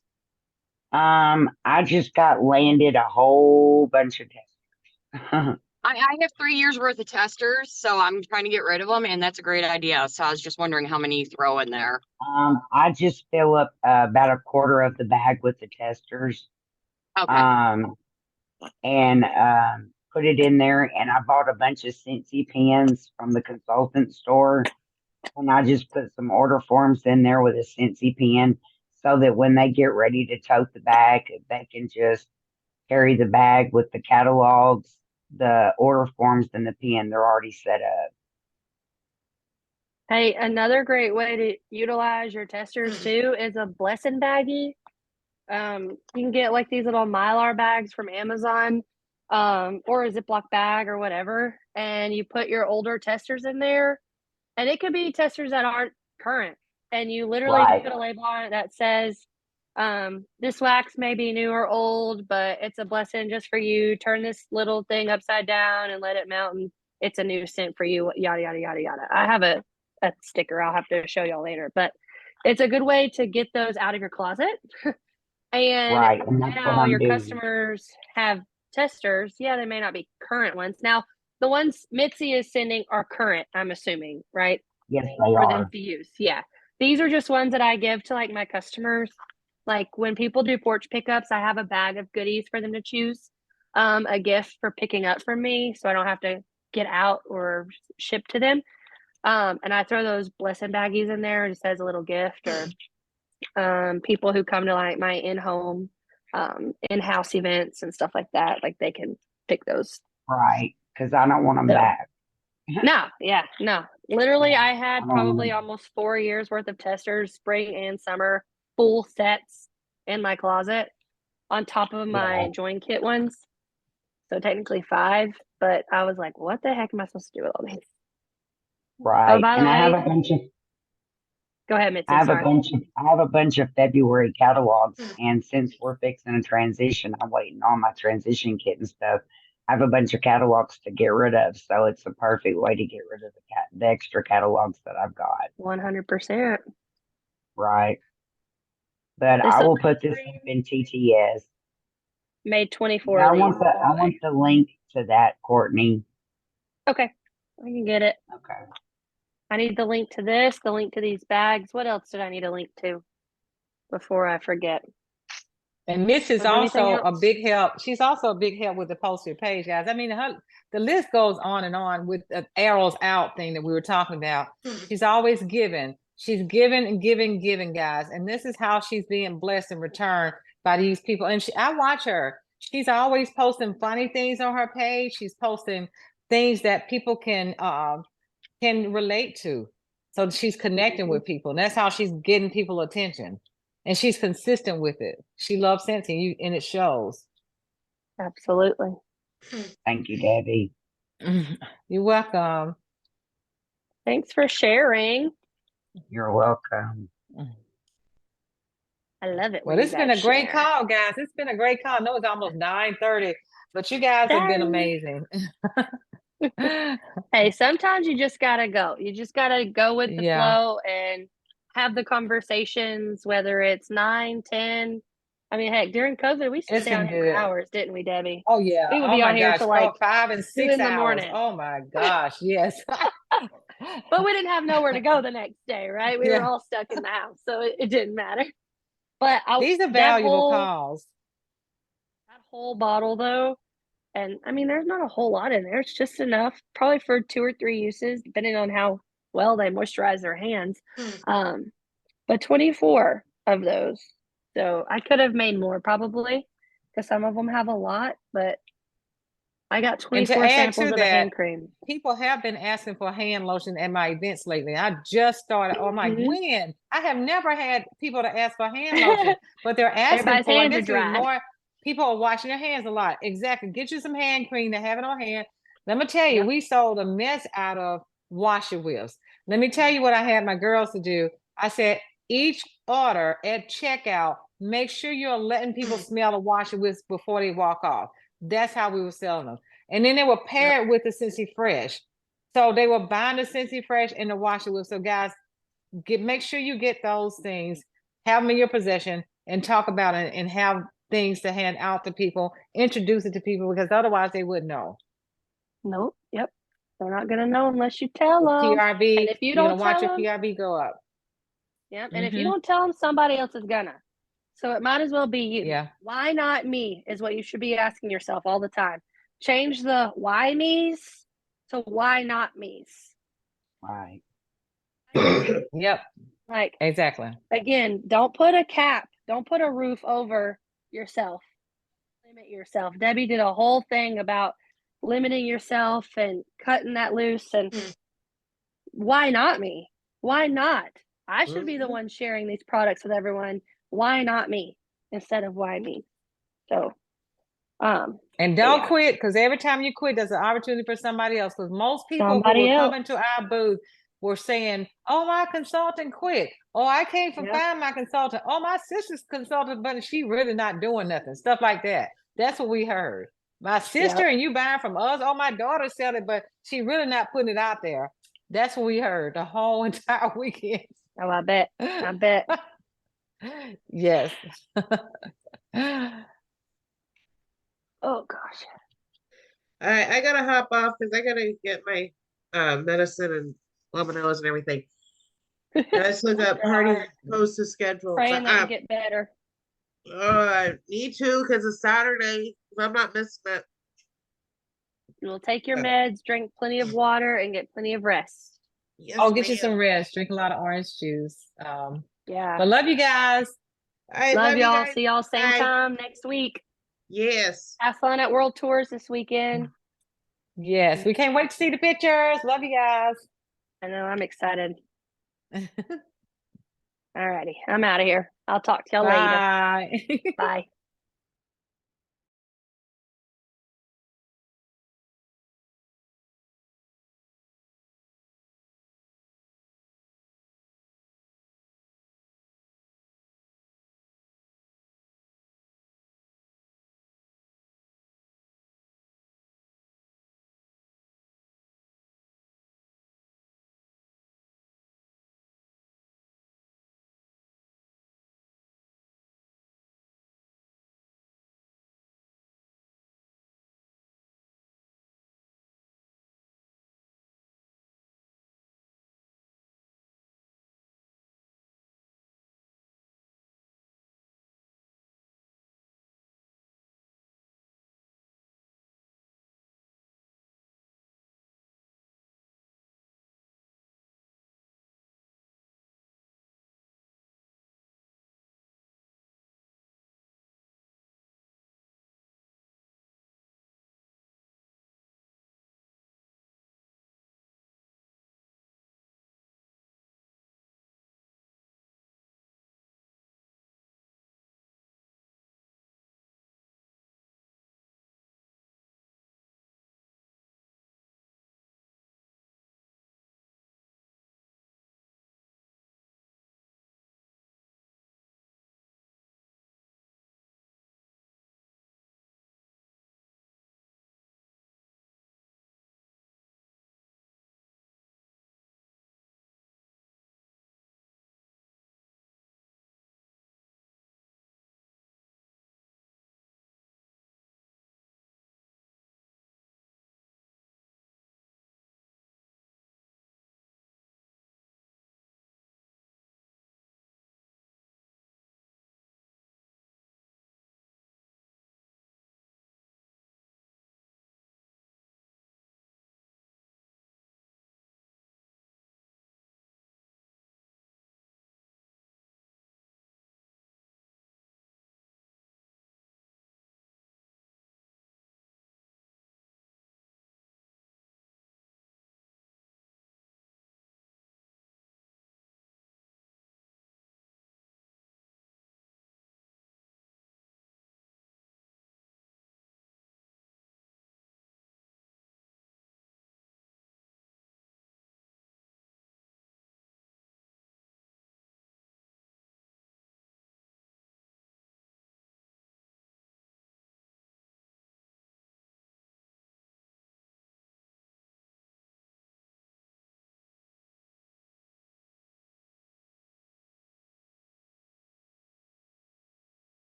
I just got landed a whole bunch of testers. I have 3 years worth of testers, so I'm trying to get rid of them, and that's a great idea. So I was just wondering how many you throw in there. I just fill up about a quarter of the bag with the testers. Okay. And put it in there, and I bought a bunch of Scentsy pens from the consultant store, and I just put some order forms in there with a Scentsy pen so that when they get ready to tote the bag, they can just carry the bag with the catalogs, the order forms, and the pen. They're already set up. Hey, another great way to utilize your testers too is a blessing baggie. You can get like these little Mylar bags from Amazon, or a Ziploc bag or whatever, and you put your older testers in there, and it could be testers that aren't current, and you literally just put a label on it that says, this wax may be new or old, but it's a blessing just for you. Turn this little thing upside down and let it melt, and it's a new scent for you, yada, yada, yada, yada. I have a sticker I'll have to show y'all later, but it's a good way to get those out of your closet. And and that's what now I'm your doing. customers have testers. Yeah, they may not be current ones. Now, the ones Mitzi is sending are current, I'm assuming, right? Yes, they For are. them to use. Yeah. These are just ones that I give to like my customers. Like when people do porch pickups, I have a bag of goodies for them to choose, a gift for picking up from me, so I don't have to get out or ship to them. And I throw those blessing baggies in there. It just says a little gift, or people who come to like my in-home, in-house events and stuff like that, like they can pick those. Right, because I don't want them back. No. Literally, I had probably almost 4 years worth of testers, spring and summer, full sets in my closet, on top of my join kit ones. So technically 5, but I was like, what the heck am I supposed to do with all these? Right, Oh, by the and I have way, a bunch of. go ahead, Mitzi. I have Sorry. a bunch of February catalogs, and since we're fixing a transition, I'm waiting on my transition kit and stuff. I have a bunch of catalogs to get rid of, so it's a perfect way to get rid of the extra catalogs that I've got. 100%. Right, but I will put this up in TTS. Made 24 I of these. want the link to that, Courtney. Okay, I can get it. Okay. I need the link to this, the link to these bags. What else did I need a link to before I forget? And Miss is Was there anything also a else? big help. She's also a big help with the poster page, guys. I mean, the list goes on and on with the arrows out thing that we were talking about. She's always giving. She's giving and giving, guys. And this is how she's being blessed in return by these people. And I watch her. She's always posting funny things on her page. She's posting things that people can relate to. So she's connecting with people. And that's how she's getting people attention. And she's consistent with it. She loves Scentsy, and it shows. Absolutely. Thank you, Debbie. You're welcome. Thanks for sharing. You're welcome. I love it. Well, it's been a great call, guys. It's been a great call. I know it's almost 9:30, but you guys have been amazing. Hey, sometimes you just gotta go. You just gotta go with the flow and have the conversations, whether it's 9, 10. I mean, heck, during COVID, we used to stay on here for hours, didn't we, Debbie? Oh yeah. We would be on here till like 5 and 6 in the hours. morning. Oh my gosh, yes. But we didn't have nowhere to go the next day, right? We were all stuck in the house, so it didn't matter. But these are valuable calls. That whole bottle, though, and I mean, there's not a whole lot in there. It's just enough, probably for 2 or 3 uses, depending on how well they moisturize their hands. But 24 of those. So I could have made more probably, because some of them have a lot, but I got 24 samples of a hand cream. People have been asking for hand lotion at my events lately. I just started. Oh my, when? I have never had people to ask for hand lotion, but they're asking for it. This is more people are washing their hands a lot. Exactly. Get you some hand cream to have it on hand. Let me tell you, we sold a mess out of washer whips. Let me tell you what I had my girls to do. I said, each order at checkout, make sure you're letting people smell the washer whips before they walk off. That's how we were selling them. And then they were paired with the Scentsy Fresh. So they were buying the Scentsy Fresh and the washer whip. So guys, make sure you get those things, have them in your possession, and talk about it and have things to hand out to people, introduce it to people, because otherwise they wouldn't know. Nope. Yep. They're not gonna know unless you tell them. PRV, And if you you're gonna don't watch tell your them, PRV go up. yep. And if you don't tell them, somebody else is gonna. So it might as well be you. Yeah. Why not me is what you should be asking yourself all the time. Change the why me's to why not me's. Right. Yep. Like, Exactly. again, don't put a cap, don't put a roof over yourself. Limit yourself. Debbie did a whole thing about limiting yourself and cutting that loose. And why not me? Why not? I should be the one sharing these products with everyone. Why not me instead of why me? So, and don't quit, because every time you quit, there's an opportunity for somebody else. Because most people Somebody who were else. coming to our booth were saying, "Oh, my consultant quit. Oh, I can't find my consultant. Oh, my sister's consultant, but she really not doing nothing." Stuff like that. That's what we heard. My sister and you buying from us. Oh, my daughter said it, but she really not putting it out there. That's what we heard the whole entire weekend. Oh, I bet. I bet. Yes. Oh gosh. All right, I gotta hop off because I gotta get my medicine and Lemonellas and everything. And I still got party post to schedule. Praying But, that you get better. I need to because it's Saturday. I'm not missing it. You'll take your meds, drink plenty of water, and get plenty of rest. Yes, Oh, get you ma'am. some rest. Drink a lot of orange juice. Yeah. But love you guys. All right, Love you y'all. guys. See y'all same Bye. time next week. Yes. Have fun at World Tours this weekend. Yes, we can't wait to see the pictures. Love you guys. I know, I'm excited. All righty. I'm out of here. I'll talk to y'all later. Bye. Bye.